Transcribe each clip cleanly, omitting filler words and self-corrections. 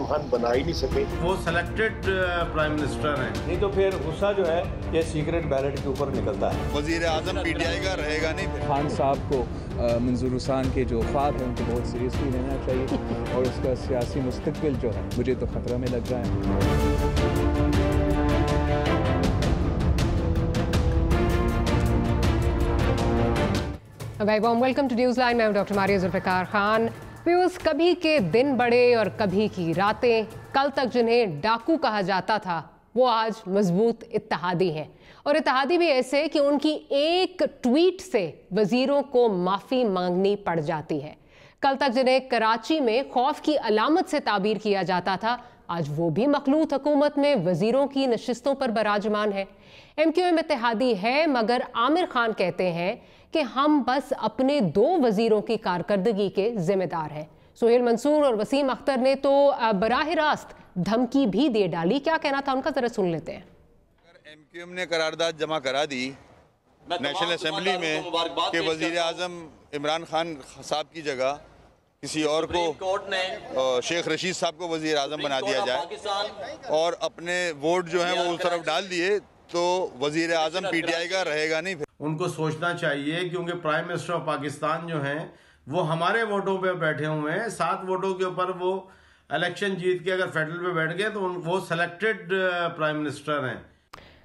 खान बना ही नहीं सके। वो सिलेक्टेड प्राइम मिनिस्टर हैं, नहीं तो फिर गुस्सा जो है ये सीक्रेट बैलेट के ऊपर निकलता है। वज़ीर आज़म PTI का रहेगा नहीं। खान साहब को मंजूर हुसैन के जो ख्वाब हैं उनको बहुत सीरियसली लेना चाहिए और उसका सियासी मुस्तकबिल जो है मुझे तो ख़तरा में लग रहा है। Very warm welcome to news line. मैं हूं doctor Maria Zulfiqar Khan. Viewers, कभी के दिन बड़े और कभी की रातें। कल तक जिन्हें डाकू कहा जाता था वो आज मजबूत इत्तेहादी हैं, और इत्तेहादी भी ऐसे कि उनकी एक ट्वीट से वजीरों को माफ़ी मांगनी पड़ जाती है। कल तक जिन्हें कराची में खौफ की अलामत से ताबीर किया जाता था, आज वो भी मखलूत हुकूमत में वजीरों की नशिस्तों पर बराजमान है। MQM इत्तेहादी है, मगर आमिर खान कहते हैं कि हम बस अपने 2 वजीरों की कारकर्दगी के जिम्मेदार हैं। सुहेल मंसूर और वसीम अख्तर ने तो बराह रास्त धमकी भी दे डाली। क्या कहना था उनका, जरा सुन लेते हैं। MQM ने करारदाद जमा करा दी नेशनल असेंबली में कि वजीर आज़म इमरान खान साहब की जगह किसी और को शेख रशीद साहब को वजीर आज़म बना दिया जाए और अपने वोट जो हैं वो उस तरफ डाल दिए, तो वजीर आज़म PTI का रहेगा नहीं। उनको सोचना चाहिए, क्योंकि प्राइम मिनिस्टर ऑफ पाकिस्तान जो हैं वो हमारे वोटों पे बैठे हुए हैं। 7 वोटों के ऊपर वो इलेक्शन जीत के अगर फेडरल पे बैठ गए तो वो सिलेक्टेड प्राइम मिनिस्टर हैं।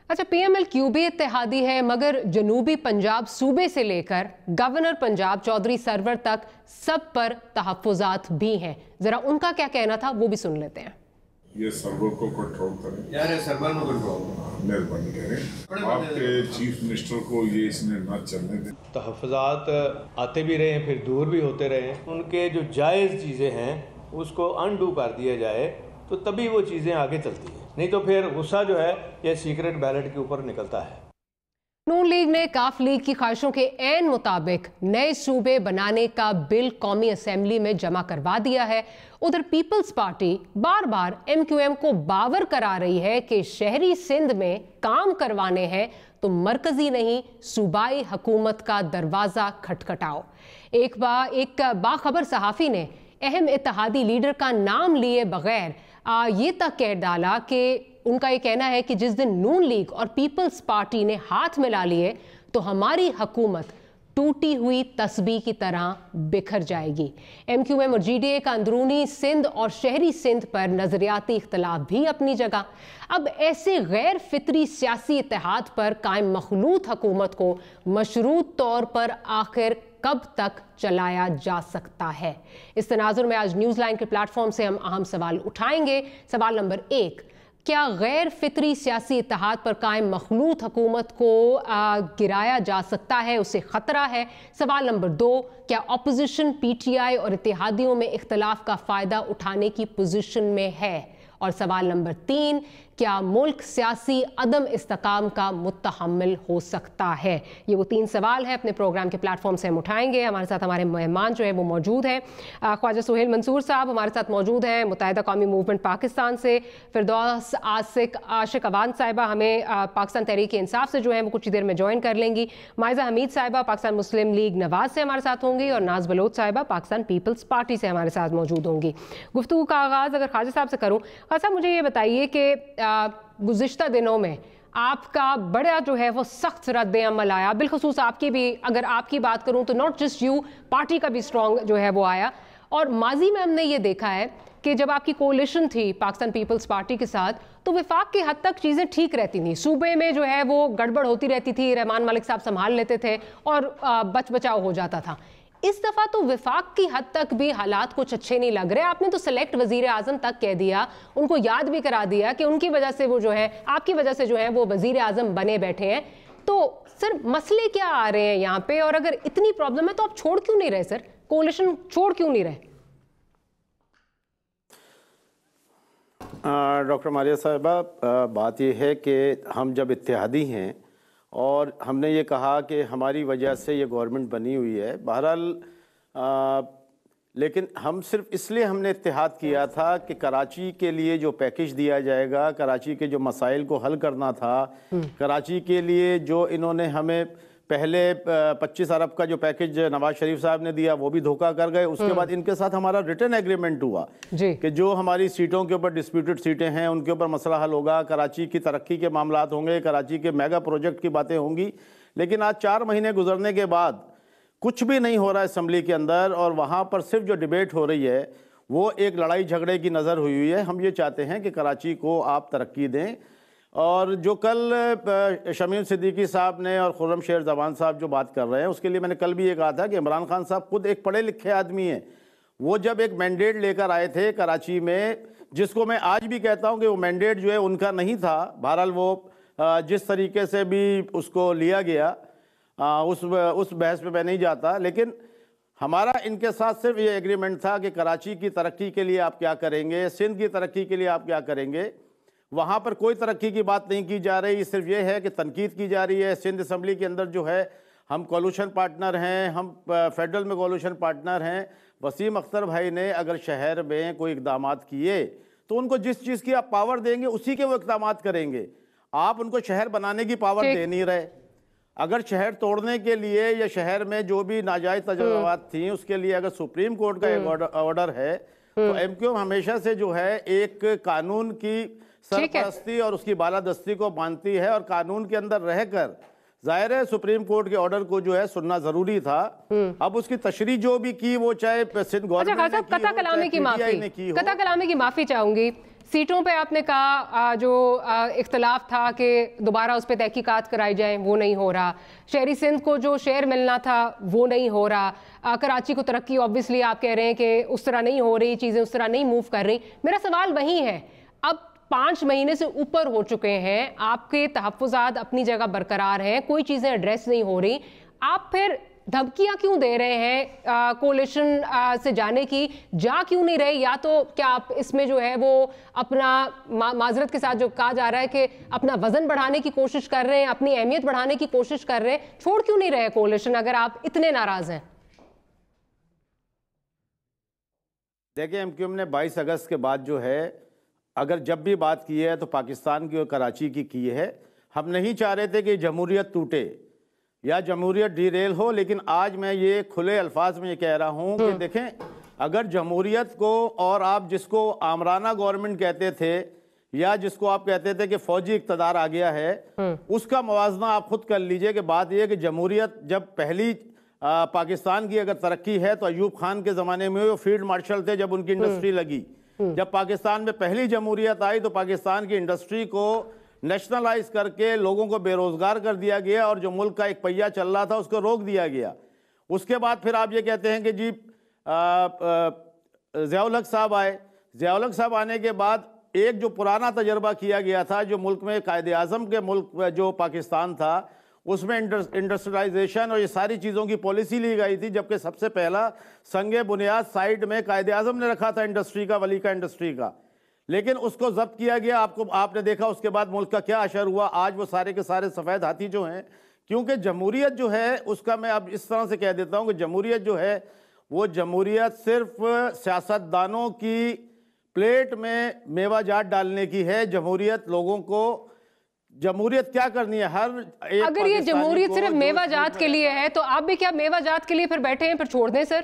अच्छा, PMLQ भी इत्तेहादी है, मगर जनूबी पंजाब सूबे से लेकर गवर्नर पंजाब चौधरी सरवर तक सब पर तहफ़्फ़ुज़ात भी हैं। जरा उनका क्या कहना था वो भी सुन लेते हैं। ये सर्वर को कंट्रोल करें यार, सर्वर में कंट्रोल मेहरबानी करें। आपके चीफ मिनिस्टर को ये इसने ना चलने दें। तहफ़्फ़ुज़ात आते भी रहे, फिर दूर भी होते रहे। उनके जो जायज़ चीज़ें हैं उसको अनडू कर दिया जाए तो तभी वो चीज़ें आगे चलती हैं, नहीं तो फिर गुस्सा जो है ये सीक्रेट बैलेट के ऊपर निकलता है। नून लीग ने काफ लीग की ख्वाहिशों के ऐन मुताबिक नए सूबे बनाने का बिल कौमी असेंबली में जमा करवा दिया है। उधर पीपल्स पार्टी बार बार MQM को बावर करा रही है कि शहरी सिंध में काम करवाने हैं तो मरकजी नहीं सूबाई हुकूमत का दरवाज़ा खटखटाओ। एक बाखबर सहाफ़ी ने अहम इत्तेहादी लीडर का नाम लिए बगैर ये तक कह डाला कि उनका ये कहना है कि जिस दिन नून लीग और पीपल्स पार्टी ने हाथ मिला लिए तो हमारी हुकूमत टूटी हुई तस्बीह की तरह बिखर जाएगी। MQM और GDA का अंदरूनी सिंध और शहरी सिंध पर नजरियाती इख्तलाफ भी अपनी जगह। अब ऐसे गैर फितरी सियासी इत्तेहाद पर कायम मखलूत हुकूमत को मशरूत तौर पर आखिर कब तक चलाया जा सकता है? इस तनाजुर में आज न्यूज़ लाइन के प्लेटफॉर्म से हम अहम सवाल उठाएंगे। सवाल नंबर 1, क्या गैर फितरी सियासी इत्तेहाद पर कायम मखलूत हुकूमत को गिराया जा सकता है, उसे ख़तरा है? सवाल नंबर 2, क्या अपोजिशन PTI और इत्तेहादियों में इख्तलाफ का फ़ायदा उठाने की पोजीशन में है? और सवाल नंबर 3, क्या मुल्क सियासी अदम इस्तेकाम का मुतहम्मिल हो सकता है? ये वो 3 सवाल हैं अपने प्रोग्राम के प्लेटफॉर्म से हम उठाएंगे। हमारे साथ हमारे मेहमान जो है वो मौजूद हैं। ख्वाजा सुहेल मंसूर साहब हमारे साथ मौजूद हैं मुत्तहिदा कौमी मूवमेंट पाकिस्तान से। फिरदौस आशिक अवान साहिबा हमें पाकिस्तान तहरीक इंसाफ से जो है वो कुछ ही देर में ज्वाइन कर लेंगी। माइजा हमीद साहिबा पाकिस्तान मुस्लिम लीग नवाज से हमारे साथ होंगी, और नाज बलोच साहिबा पाकिस्तान पीपल्स पार्टी से हमारे साथ मौजूद होंगी। गुफ्तगू का आगाज़ अगर ख्वाजा साहब से करूँ, ख्वाजा साहब मुझे ये बताइए कि गुज़िश्ता दिनों में आपका बड़ा जो है वो सख्त रद्द अमल आया, बिलखसूस आपकी भी। अगर आपकी बात करूं तो नॉट जस्ट यू, पार्टी का भी स्ट्रॉन्ग जो है वो आया। और माजी में हमने ये देखा है कि जब आपकी कोalition थी पाकिस्तान पीपल्स पार्टी के साथ, तो विफाक की हद तक चीज़ें ठीक रहती थी। सूबे में जो है वो गड़बड़ होती रहती थी, रहमान मलिक साहब संभाल लेते थे और बच बचाव हो जाता था। इस दफ़ा तो विफाक की हद तक भी हालात कुछ अच्छे नहीं लग रहे। आपने तो सेलेक्ट वजीर आज़म तक कह दिया, उनको याद भी करा दिया कि उनकी वजह से वो जो है, आपकी वजह से जो है वो वजीर आज़म बने बैठे हैं। तो सर मसले क्या आ रहे हैं यहाँ पे? और अगर इतनी प्रॉब्लम है तो आप छोड़ क्यों नहीं रहे सर? कोalition छोड़ क्यों नहीं रहे? डॉक्टर मारिया साहिबा, बात यह है कि हम जब इत्तेहादी हैं और हमने ये कहा कि हमारी वजह से ये गवर्नमेंट बनी हुई है, बहरहाल लेकिन हम सिर्फ इसलिए हमने इत्तेहाद किया था कि कराची के लिए जो पैकेज दिया जाएगा, कराची के जो मसाइल को हल करना था, कराची के लिए जो इन्होंने हमें पहले 25 अरब का जो पैकेज नवाज शरीफ साहब ने दिया वो भी धोखा कर गए। उसके बाद इनके साथ हमारा रिटर्न एग्रीमेंट हुआ कि जो हमारी सीटों के ऊपर डिस्प्यूटेड सीटें हैं उनके ऊपर मसला हल होगा, कराची की तरक्की के मामलात होंगे, कराची के मेगा प्रोजेक्ट की बातें होंगी। लेकिन आज 4 महीने गुजरने के बाद कुछ भी नहीं हो रहा है असम्बली के अंदर, और वहाँ पर सिर्फ जो डिबेट हो रही है वो एक लड़ाई झगड़े की नज़र हुई है। हम ये चाहते हैं कि कराची को आप तरक्की दें, और जो कल शमीम सिद्दीकी साहब ने और खुर्रम शेर जवान साहब जो बात कर रहे हैं उसके लिए मैंने कल भी ये कहा था कि इमरान खान साहब खुद एक पढ़े लिखे आदमी हैं। वो जब एक मैंडेट लेकर आए थे कराची में, जिसको मैं आज भी कहता हूँ कि वो मैंडेट जो है उनका नहीं था, बहरहाल वो जिस तरीके से भी उसको लिया गया उस बहस पे मैं नहीं जाता, लेकिन हमारा इनके साथ सिर्फ ये एग्रीमेंट था कि कराची की तरक्की के लिए आप क्या करेंगे, सिंध की तरक्की के लिए आप क्या करेंगे। वहाँ पर कोई तरक्की की बात नहीं की जा रही, सिर्फ ये है कि तनकीद की जा रही है। सिंध असम्बली के अंदर जो है हम कोलिशन पार्टनर हैं, हम फेडरल में कोलिशन पार्टनर हैं। वसीम अख्तर भाई ने अगर शहर में कोई इक़दामात किए तो उनको जिस चीज़ की आप पावर देंगे उसी के वो इक़दामात करेंगे। आप उनको शहर बनाने की पावर दे नहीं रहे। अगर शहर तोड़ने के लिए या शहर में जो भी नाजायज़ तजर्बात थी उसके लिए अगर सुप्रीम कोर्ट का एक ऑर्डर है तो एमक्यूएम हमेशा से जो है एक कानून की सरपरस्ती और उसकी बालादस्ती को मानती है, और कानून के अंदर रहकर जाहिर है सुप्रीम कोर्ट के ऑर्डर को जो है सुनना जरूरी था। अब उसकी तशरीह जो भी की वो चाहे सिंध गवर्नमेंट ने की, कता कलामी की माफी चाहूंगी। सीटों पे आपने कहा जो इख्तलाफ था कि दोबारा उस पर तहकीकात कराई जाए, वो नहीं हो रहा। शहरी सिंध को जो शेयर मिलना था वो नहीं हो रहा। कराची को तरक्की ऑब्वियसली आप कह रहे हैं कि उस तरह नहीं हो रही, चीज़ें उस तरह नहीं मूव कर रही। मेरा सवाल वही है, अब 5 महीने से ऊपर हो चुके हैं, आपके तहफ़्फ़ुज़ात अपनी जगह बरकरार हैं, कोई चीज़ें एड्रेस नहीं हो रही, आप फिर धमकियां क्यों दे रहे हैं कोलिशन से जाने की? जा क्यों नहीं रहे? या तो क्या आप इसमें जो है वो अपना माजरत के साथ जो कहा जा रहा है कि अपना वजन बढ़ाने की कोशिश कर रहे हैं, अपनी अहमियत बढ़ाने की कोशिश कर रहे हैं, छोड़ क्यों नहीं रहे कोलिशन अगर आप इतने नाराज हैं? देखिए, एमक्यूएम ने 22 अगस्त के बाद जो है अगर जब भी बात की है तो पाकिस्तान की और कराची की है। हम नहीं चाह रहे थे कि जमहूरियत टूटे या जमहूरियत डीरेल हो, लेकिन आज मैं ये खुले अल्फाज में ये कह रहा हूँ कि देखें, अगर जमहूरियत को और आप जिसको आमराना गवर्नमेंट कहते थे या जिसको आप कहते थे कि फौजी इक़्तिदार आ गया है, उसका मुवाजना आप खुद कर लीजिए कि बात यह है कि जमहूरियत जब पहली पाकिस्तान की अगर तरक्की है तो अयूब खान के ज़माने में वो फील्ड मार्शल थे जब उनकी इंडस्ट्री लगी। जब पाकिस्तान में पहली जमहूरियत आई तो पाकिस्तान की इंडस्ट्री को नेशनलाइज करके लोगों को बेरोजगार कर दिया गया और जो मुल्क का एक पहिया चल रहा था उसको रोक दिया गया। उसके बाद फिर आप ये कहते हैं कि जी ज़ियाउल हक साहब आए। ज़ियाउल हक साहब आने के बाद एक जो पुराना तजर्बा किया गया था, जो मुल्क में कायदे आज़म के मुल्क जो पाकिस्तान था उसमें इंडस्ट्रियलाइजेशन और ये सारी चीज़ों की पॉलिसी ली गई थी, जबकि सबसे पहला संगे बुनियाद साइड में कायदे आज़म ने रखा था इंडस्ट्री का, वली का इंडस्ट्री का, लेकिन उसको जब्त किया गया। आपने देखा उसके बाद मुल्क का क्या असर हुआ। आज वो सारे के सारे सफ़ेद हाथी जो हैं, क्योंकि जमहूरियत जो है उसका मैं अब इस तरह से कह देता हूँ कि जमहूरियत जो है वो जमहूरियत सिर्फ सियासतदानों की प्लेट में मेवा जात डालने की है। जमहूरियत लोगों को जमहूरियत क्या करनी है, हर एक अगर ये जमहूरियत सिर्फ मेवा जात के लिए है तो आप भी क्या मेवा जात के लिए फिर बैठे हैं? फिर छोड़ दें सर।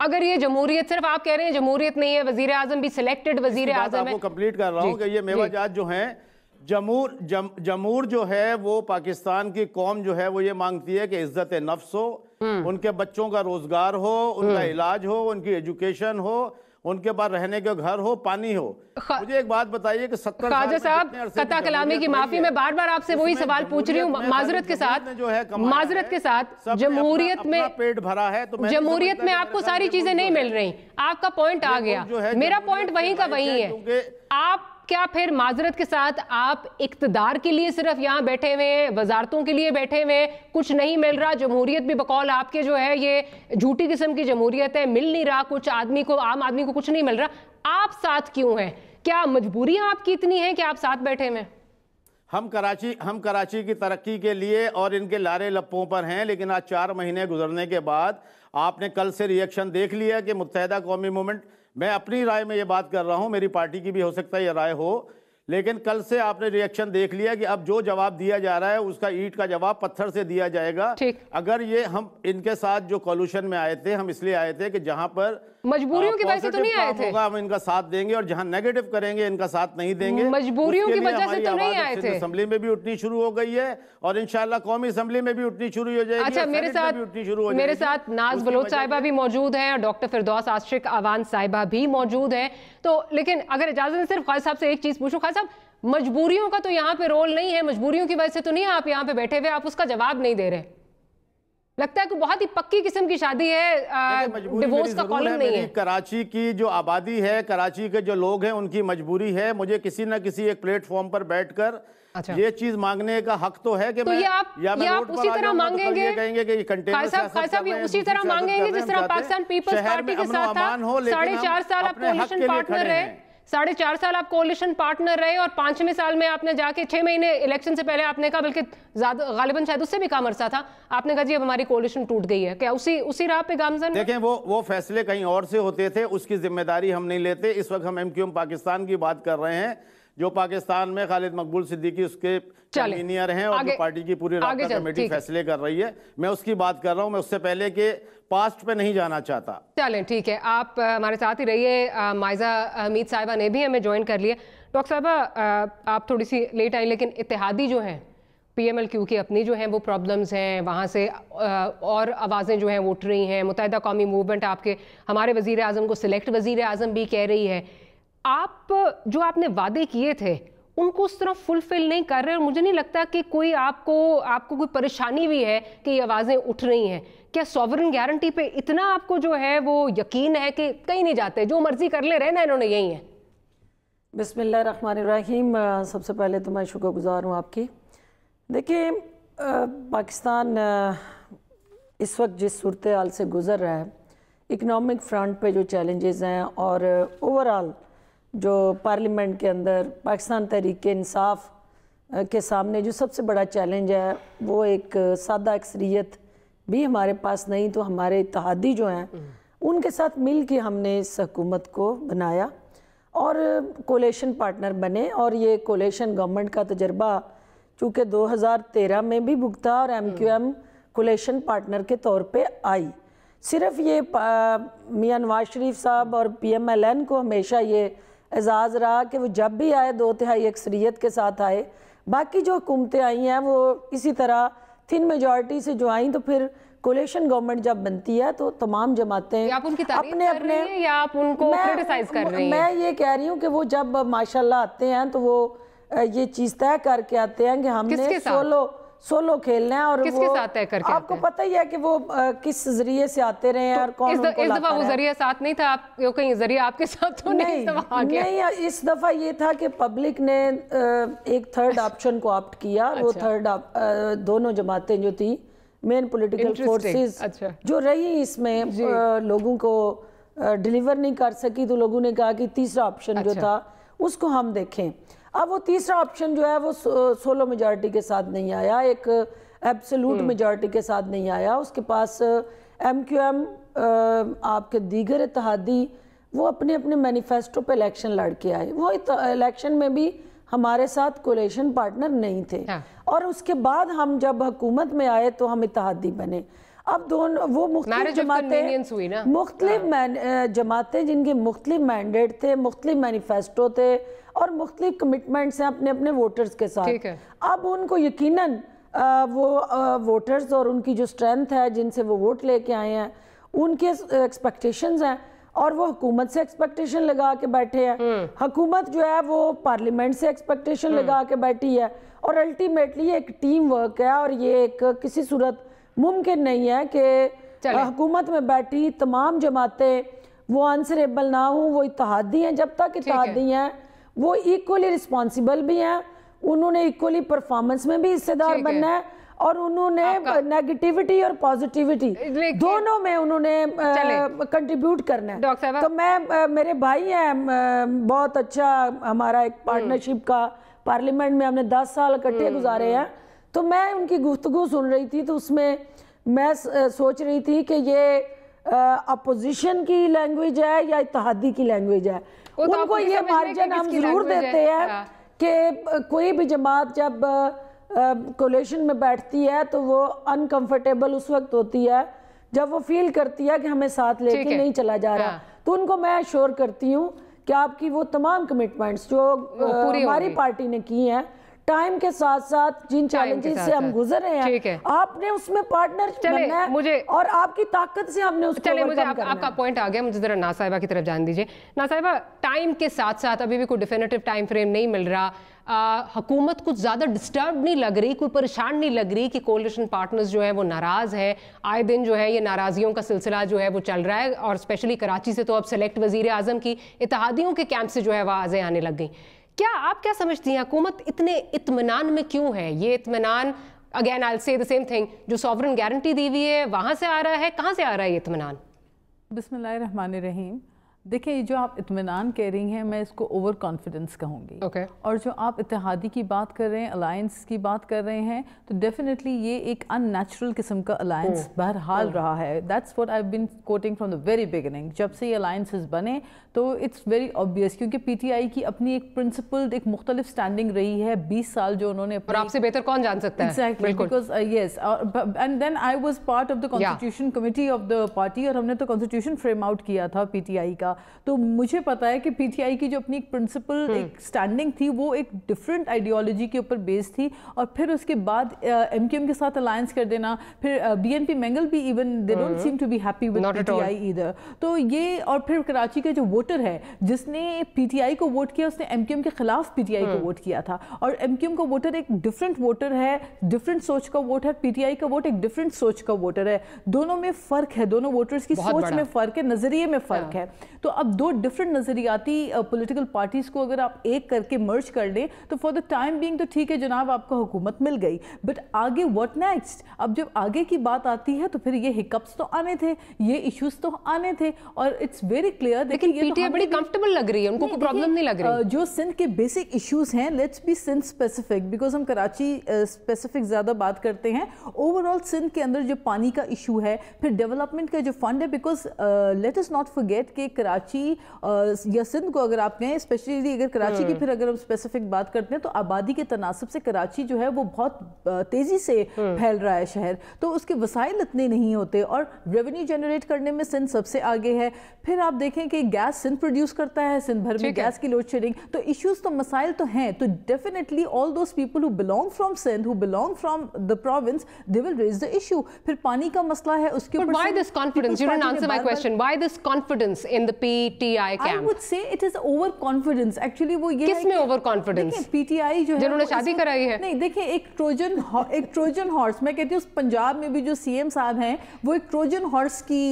अगर ये जमहूरियत सिर्फ आप कह रहे हैं जमहूरियत नहीं है, वजीर आजम भी सिलेक्टेड वजीर आजम है। कंप्लीट कर रहा हूँ कि ये मेवा जात जो हैं, जमहूर जो है वो पाकिस्तान की कौम जो है वो ये मांगती है कि इज्जत नफ्स हो, उनके बच्चों का रोजगार हो, उनका इलाज हो, उनकी एजुकेशन हो, उनके पास रहने के घर हो, पानी हो। मुझे एक बात बताइए कि 70 ख्वाजा साहब, कता कलामी की माफी, मैं बार बार आपसे वही सवाल पूछ रही हूँ माजरत के साथ जमहूरियत में पेट भरा है तो जमहूरियत में आपको सारी चीजें नहीं मिल रही। आपका पॉइंट आ गया, मेरा पॉइंट वहीं का वही है। आप क्या फिर माजरत के साथ आप इक्तदार के लिए सिर्फ यहाँ बैठे हुए हैं, वजारतों के लिए बैठे हुए हैं, कुछ नहीं मिल रहा? जमहूरियत भी बकौल आपके जो है ये झूठी किस्म की जमहूरियत है, मिल नहीं रहा कुछ, आदमी को, आम आदमी को कुछ नहीं मिल रहा। आप साथ क्यों हैं? क्या मजबूरियां आपकी इतनी हैं कि आप साथ बैठे हुए हैं? हम कराची की तरक्की के लिए और इनके लारे लप्पों पर हैं, लेकिन आज 4 महीने गुजरने के बाद आपने कल से रिएक्शन देख लिया कि मुत्तहिदा कौमी मूवमेंट, मैं अपनी राय में ये बात कर रहा हूँ, मेरी पार्टी की भी हो सकता है ये राय हो, لیکن کل سے آپ نے ریئیکشن دیکھ لیا کہ اب جو جواب دیا جا رہا ہے اس کا اینٹ کا جواب پتھر سے دیا جائے گا. اگر یہ ہم ان کے ساتھ جو کولیشن میں آئے تھے ہم اس لیے آئے تھے کہ جہاں پر مجبوریوں کی وجہ سے تو نہیں آئے تھے, ہم ان کا ساتھ دیں گے, اور جہاں نیگیٹو کریں گے ان کا ساتھ نہیں دیں گے. مجبوریوں کی وجہ سے تو نہیں آئے تھے. اسمبلی میں بھی اٹھنی شروع ہو گئی ہے اور انشاءاللہ قومی اسمبلی میں بھی اٹھنی شروع ہو جائے گی. اچھا, میرے ساتھ ناز بلوچ صاحبہ بھی موجود ہیں اور ڈاکٹر فردوس عاشق اعوان صاحبہ بھی موجود ہیں. تو لیکن اگر اجازت ہے صرف خالد صاحب سے ایک چیز پوچھوں. خالد صاحب, مجبوریوں کا تو یہاں پہ رول نہیں ہے, مجبوریوں کی وجہ سے تو نہیں آپ یہاں پہ بیٹھے ہوئے, آپ اس کا جواب نہیں دے رہے. لگتا ہے کہ بہت ہی پکی قسم کی شادی ہے, ڈیورس کا کالنگ نہیں ہے. کراچی کی جو آبادی ہے, کراچی کے جو لوگ ہیں, ان کی مجبوری ہے. مجھے کسی نہ کسی ایک پلیٹ فارم پر بیٹھ کر یہ چیز مانگنے کا حق تو ہے کہ یہ آپ اسی طرح مانگیں گے, خالد صاحب یہ اسی طرح مانگیں گے جس طرح پاکستان پیپلز پارٹی کے ساتھ تھا. 4.5 سال آپ کولیشن پارٹنر رہے, 4.5 سال آپ کولیشن پارٹنر رہے, اور 5ویں سال میں آپ نے جا کے 6 مہینے الیکشن سے پہلے آپ نے کہا, بلکہ غالباً شاید اس سے بھی کم عرصہ تھا, آپ نے کہا جی اب ہماری کولیشن ٹوٹ گئی ہے. کیا اسی راہ پہ گامزن؟ دیکھیں وہ فیصلے کہیں اور سے ہوتے تھے, اس کی ذمہ داری ہم نہیں لیتے. اس وقت ہم MQM پاکستان کی بات کر رہے ہیں, جو پاکستان میں خالد مقبول صدیقی اس کے کنوینر ہیں اور جو پارٹی کی پوری رابطہ کمیٹی فیصلے کر رہی ہے, میں اس کی بات کر رہا ہوں. میں اس سے پہلے کہ پاسٹ پہ نہیں جانا چاہتا. چلیں ٹھیک ہے, آپ ہمارے ساتھ ہی رہیے. مائزہ حمید صاحبہ نے بھی ہمیں جوائن کر لیا. ڈاکٹر صاحبہ آپ تھوڑی سی لیٹ آئیں, لیکن اتحادی جو ہیں PMLQ کی اپنی جو ہیں وہ پرابلمز ہیں, وہاں سے اور آوازیں جو ہیں وہ اٹھ رہی ہیں. متحدہ قومی موومنٹ آپ کے ہمارے وزیر اعظم کو سلیکٹ وزیر اعظم بھی کہہ رہی ہے. آپ جو آپ نے وعدے کیے تھے ان کو اس طرح فلفل نہیں کر رہے, اور مجھے نہیں لگتا کہ کوئی آپ کو کوئی پریشانی بھی ہے کہ یہ آوازیں اٹھ رہی ہیں. کیا سوورن گارنٹی پہ اتنا آپ کو جو ہے وہ یقین ہے کہ کہیں نہیں جاتے, جو مرضی کر لے, رہنا انہوں نے یہی ہے؟ بسم اللہ الرحمن الرحیم. سب سے پہلے تو میں شکر گزار ہوں آپ کی. دیکھیں, پاکستان اس وقت جس صورتحال سے گزر رہا ہے, اکنامک فرنٹ پہ جو چیلنجز ہیں, اور اوورال جو پارلیمنٹ کے اندر پاکستان تحریک انصاف کے سامنے جو سب سے بڑا چیلنج ہے وہ ایک سادہ اکثریت بھی ہمارے پاس نہیں, تو ہمارے اتحادی جو ہیں ان کے ساتھ مل کے ہم نے اس حکومت کو بنایا اور کولیشن پارٹنر بنے. اور یہ کولیشن گورنمنٹ کا تجربہ چونکہ 2013 میں بھی بھگتا اور MQM کولیشن پارٹنر کے طور پہ آئی. صرف یہ میاں نواز شریف صاحب اور PMLN کو ہمیشہ یہ اعزاز رہا کہ وہ جب بھی آئے 2/3 اکثریت کے ساتھ آئے. باقی جو حکومتیں آئی ہیں وہ اسی طرح تھن میجورٹی سے جو آئیں, تو پھر کولیشن گورنمنٹ جب بنتی ہے تو تمام جماعتیں اپنے اپنے, یا آپ ان کو کرٹیسائز کر رہی ہیں؟ میں یہ کہہ رہی ہوں کہ وہ جب ماشاءاللہ آتے ہیں تو وہ یہ چیز طے کر کے آتے ہیں کہ ہم نے سولو کھیلنا ہے, اور کس کے ساتھ طے کر کے آپ کو پتہ ہی ہے کہ وہ کس ذریعے سے آتے رہے ہیں اور کون ان کو لاتا رہا ہے. اس دفعہ وہ ذریعہ ساتھ نہیں تھا, آپ کہیں ذریعہ آپ کے ساتھ تو نہیں آ گیا؟ نہیں, اس دفعہ یہ تھا کہ پبلک نے ایک تھرڈ آپشن کو آپٹ کیا. وہ تھرڈ دونوں جماعتیں جو تھی مین پولیٹیکل فورسز جو رہی اس میں لوگوں کو ڈیلیور نہیں کر سکی, تو لوگوں نے کہا کہ تیسرا آپشن جو تھا اس کو ہم دیکھیں. اب وہ تیسرا آپشن جو ہے وہ سولو میجارٹی کے ساتھ نہیں آیا, ایک ایبسولوٹ میجارٹی کے ساتھ نہیں آیا. اس کے پاس MQM آپ کے دیگر اتحادی وہ اپنے اپنے مینیفیسٹو پہ الیکشن لڑ کے آئے. وہ الیکشن میں بھی ہمارے ساتھ کولیشن پارٹنر نہیں تھے, اور اس کے بعد ہم جب حکومت میں آئے تو ہم اتحادی بنے. اب دونوں وہ مختلف جماعتیں جن کے مختلف مینڈیٹ تھے, مختلف مینیفیسٹو تھے اور مختلف کمٹمنٹس ہیں اپنے اپنے ووٹرز کے ساتھ. اب ان کو یقیناً وہ ووٹرز اور ان کی جو اسٹرینتھ ہے جن سے وہ ووٹ لے کے آئے ہیں ان کے ایکسپیکٹیشنز ہیں, اور وہ حکومت سے ایکسپیکٹیشن لگا کے بیٹھے ہیں. حکومت جو ہے وہ پارلیمنٹ سے ایکسپیکٹیشن لگا کے بیٹھی ہے, اور الٹیمیٹلی ایک ٹیم ورک ہے, اور یہ ایک کسی صورت ممکن نہیں ہے کہ حکومت میں بیٹھی تمام جماعتیں وہ آنسریبل نہ ہوں. وہ اتحادی ہیں, جب تک اتحادی ہیں وہ ایکولی رسپانسیبل بھی ہیں, انہوں نے ایکولی پرفارمنس میں بھی حصے دار بننا ہے, اور انہوں نے نیگیٹیوٹی اور پازیٹیوٹی دونوں میں انہوں نے کنٹریبیوٹ کرنا ہے. تو میں میرے بھائی ہیں, بہت اچھا ہمارا ایک پارٹنرشپ کا پارلیمنٹ میں ہم نے 10 سال اکٹھے گزارے ہیں, تو میں ان کی گفتگو سن رہی تھی تو اس میں میں سوچ رہی تھی کہ یہ اپوزیشن کی لینگویج ہے یا اتحادی کی لینگویج ہے. ان کو یہ مارجن ہم ضرور دیتے ہیں कि कोई भी जमात जब कोलिशन में बैठती है तो वो अनकंफर्टेबल उस वक्त होती है जब वो फील करती है कि हमें साथ लेके नहीं चला जा रहा। तो उनको मैं अश्योर करती हूँ कि आपकी वो तमाम कमिटमेंट्स जो हमारी पार्टी ने की हैं, टाइम के साथ साथ जिन चैलेंजेस से हम गुजर रहे हैं, आपने उसमें पार्टनर बनना है मुझे, और आपकी ताकत से हमने उसको ओवरकम करना है। आपका पॉइंट आ गया, मुझे जरा ना साहिबा की तरफ जान दीजिए। ना साहिबा, टाइम के साथ साथ अभी भी कोई डिफिनेटिव टाइम फ्रेम नहीं मिल रहा, हुकूमत कुछ ज़्यादा डिस्टर्ब नहीं लग रही, कोई परेशान नहीं लग रही कि कोalition पार्टनर्स जो है वो नाराज़ हैं, आए दिन जो है ये नाराज़ियों का सिलसिला जो है वो चल रहा है, और स्पेशली कराची से तो अब सेलेक्ट वज़ीर आज़म की इत्तेहादियों के कैंप से जो है आवाज़ें आने लग गई। क्या आप क्या समझती हैं, हुकूमत इतने इत्मीनान में क्यों है? ये इत्मीनान, again I will say the same thing, जो सॉवरन गारंटी दी हुई है वहाँ से आ रहा है, कहाँ से आ रहा है ये इत्मीनान? बिस्मिल्लाहिर्रहमानिर्रहीम। देखिए, जो आप इत्मीनान कह रही हैं, मैं इसको ओवर कॉन्फिडेंस कहूँगी। और जो आप इत्तेहादी की बात कर रहे हैं, अलायंस की बात कर रहे हैं, तो डेफिनेटली ये एक अननेचुरल किस्म का अलायंस बहरहाल रहा है। That's what I have been quoting from the very beginning. जब से ये अलायंसेस बने तो इट्स वेरी ऑब्वियस, क्योंकि पीटीआई की अपनी एक प्रिंसिपल्ड, एक मुख्तलिफ स्टैंडिंग रही है 20 साल जो उन्होंने, और आपसे बेहतर कौन जान सकता है। Exactly, because yes, and then I was part of the constitution committee of the party, और हमने तो कॉन्स्टिट्यूशन फ्रेम आउट किया था पीटीआई का। तो मुझे पता है कि पीटीआई की जो अपनी एक प्रिंसिपल एक स्टैंडिंग थी वो एक डिफरेंट आइडियोलॉजी के ऊपर बेस्ड थी, और फिर उसके बाद एमक्यूएम के साथ अलायंस कर देना, फिर बीएनपी मंगल भी even they don't seem to be happy with PTI either. तो ये, और फिर कराची के जो वोटर है जिसने पीटीआई को वोट किया, उसने एमक्यूएम के खिलाफ पीटीआई को वोट किया था, और एमक्यूएम का वोटर एक डिफरेंट वोटर है, डिफरेंट सोच का वोट है, पीटीआई का वोट एक डिफरेंट सोच का वोटर है। दोनों में फर्क है, दोनों वोटर्स की सोच में फर्क है, नजरिए में फर्क है। तो अब दो डिफरेंट नजरियाती पॉलिटिकल पार्टीज को अगर आप एक करके मर्ज कर दें तो फॉर द टाइम बीइंग तो ठीक है जनाब, आपको हुकूमत मिल गई, बट आगे व्हाट नेक्स्ट? अब जब आगे की बात आती है तो फिर ये हिकअप्स तो आने थे, ये इश्यूज तो आने थे, और इट्स वेरी क्लियर। लेकिन पीटीआई बड़ी कंफर्टेबल लग रही है, उनको कोई प्रॉब्लम नहीं लग रही। जो सिंध के बेसिक इश्यूज हैं, let's be Sindh specific, because हम कराची स्पेसिफिक ज्यादा बात करते हैं। ओवरऑल सिंध के अंदर जो पानी का इशू है, फिर डेवलपमेंट का जो फंड है, because let us not forget कि कराची या सिंध को अगर आप कहें, स्पेशली अगर कराची की फिर अगर हम स्पेसिफिक बात करते हैं, तो आबादी के तनासब से कराची जो है वो बहुत तेजी से फैल रहा है शहर, तो उसके वसाइल इतने नहीं होते, और रेवेन्यू जनरेट करने में सिंध सबसे आगे है। फिर आप देखें कि गैस सिंध प्रोड्यूस करता है, सिंध भर में गैस की लोड शेडिंग, तो इश्यूज तो मसाइल तो हैं। तो definitely all those people who belong from Sindh, who belong from the province, they will raise the issue. फिर पानी का मसला है, उसके ऊपर why this confidence? You didn't answer my question. Why this confidence in the PTI camp? I would say it is over confidence. Actually वो ये किस में ओवर कॉन्फिडेंस? पीटीआई जो है, जिन्होंने शादी कराई है। नहीं, देखिए, एक ट्रोजन हॉर्स, मैं कहती हूँ पंजाब में भी जो सीएम साहब हैं वो एक ट्रोजन हॉर्स की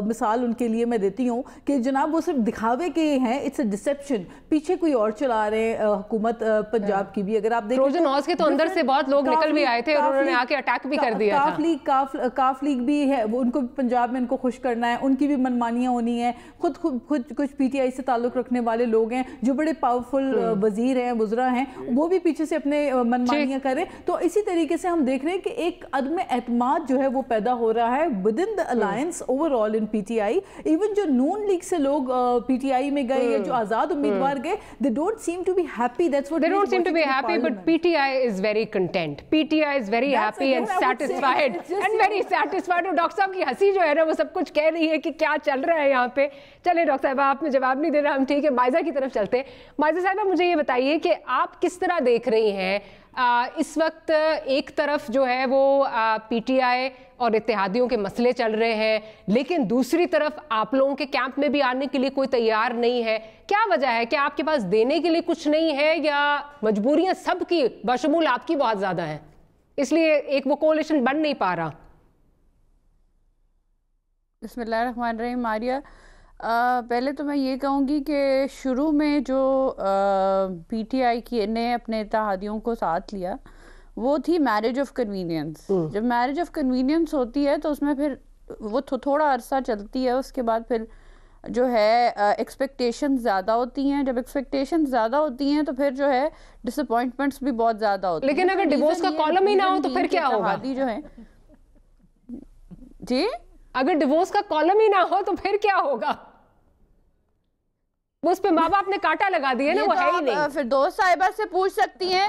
मिसाल उनके लिए मैं देती हूँ कि जनाब वो सिर्फ दिखावे के हैं, इट्स अ डिसेप्शन, पीछे कोई और चला रहे हैं हुकूमत पंजाब की भी। अगर आप देखें ट्रोजन हॉर्स के तो अंदर से बहुत लोग निकल भी आए थे और उन्होंने आके अटैक भी कर दिया था। काफ लीग भी है, वो उनको पंजाब में इनको खुश करना है, उनकी भी मनमानियां होनी है। खुद कुछ पीटीआई से ताल्लुक रखने वाले लोग हैं जो बड़े पावरफुल वजीर हैं, वुज़रा हैं, वो भी पीछे से अपने मनमानियां करें। तो इसी तरीके से हम देख रहे हैं कि एक अदम एतमाद जो है वो पैदा हो रहा है with in the alliance overall in PTI. Even जो नून लीग से लोग पीटीआई में गए या जो आजाद उम्मीदवार गए, they don't seem to be happy. That's what they don't seem to be happy, but PTI is very content, PTI is very happy and satisfied and very satisfied. और डॉक्टर साहब की हंसी जो है ना वो सब कुछ कह रही है कि क्या चल रहा है यहाँ पे। चले डॉक्टर साहब, आपने जवाब नहीं दे रहा, हम ठीक है माइजा की तरफ चलते हैं। माइजा साहब, मुझे ये बताइए कि आप किस तरह देख रही हैं इस वक्त एक तरफ जो है वो पीटीआई और इत्तेहादियों के मसले चल रहे हैं, लेकिन दूसरी तरफ आप लोगों के कैंप में भी आने के लिए कोई तैयार नहीं है। क्या वजह है? क्या आपके पास देने के लिए कुछ नहीं है, या मजबूरियां सबकी बशमूल आपकी बहुत ज्यादा हैं, इसलिए एक वो कोalition बन नहीं पा रहा? बिस्मिल्लाहिर्रहमानिर्रहीम। मारिया, पहले तो मैं ये कहूँगी कि शुरू में जो पीटीआई की ने अपने इत्तेहादियों को साथ लिया वो थी मैरिज ऑफ कन्वीनियंस। जब मैरिज ऑफ कन्वीनियंस होती है तो उसमें फिर वो थोड़ा अरसा चलती है, उसके बाद फिर जो है एक्सपेक्टेशंस ज़्यादा होती हैं। जब एक्सपेक्टेशंस ज़्यादा होती हैं तो फिर जो है डिसअपॉइंटमेंट्स भी बहुत ज़्यादा होती हैं। लेकिन अगर डिवोर्स का कॉलम ही ना हो तो फिर क्या होगा? जो है जी, अगर डिवोर्स का कॉलम ही ना हो तो फिर क्या होगा? اس پہ ماں باپ نے کاٹا لگا دیا نا, وہ ہے ہی نہیں. فردوس صاحبہ سے پوچھ سکتی ہیں,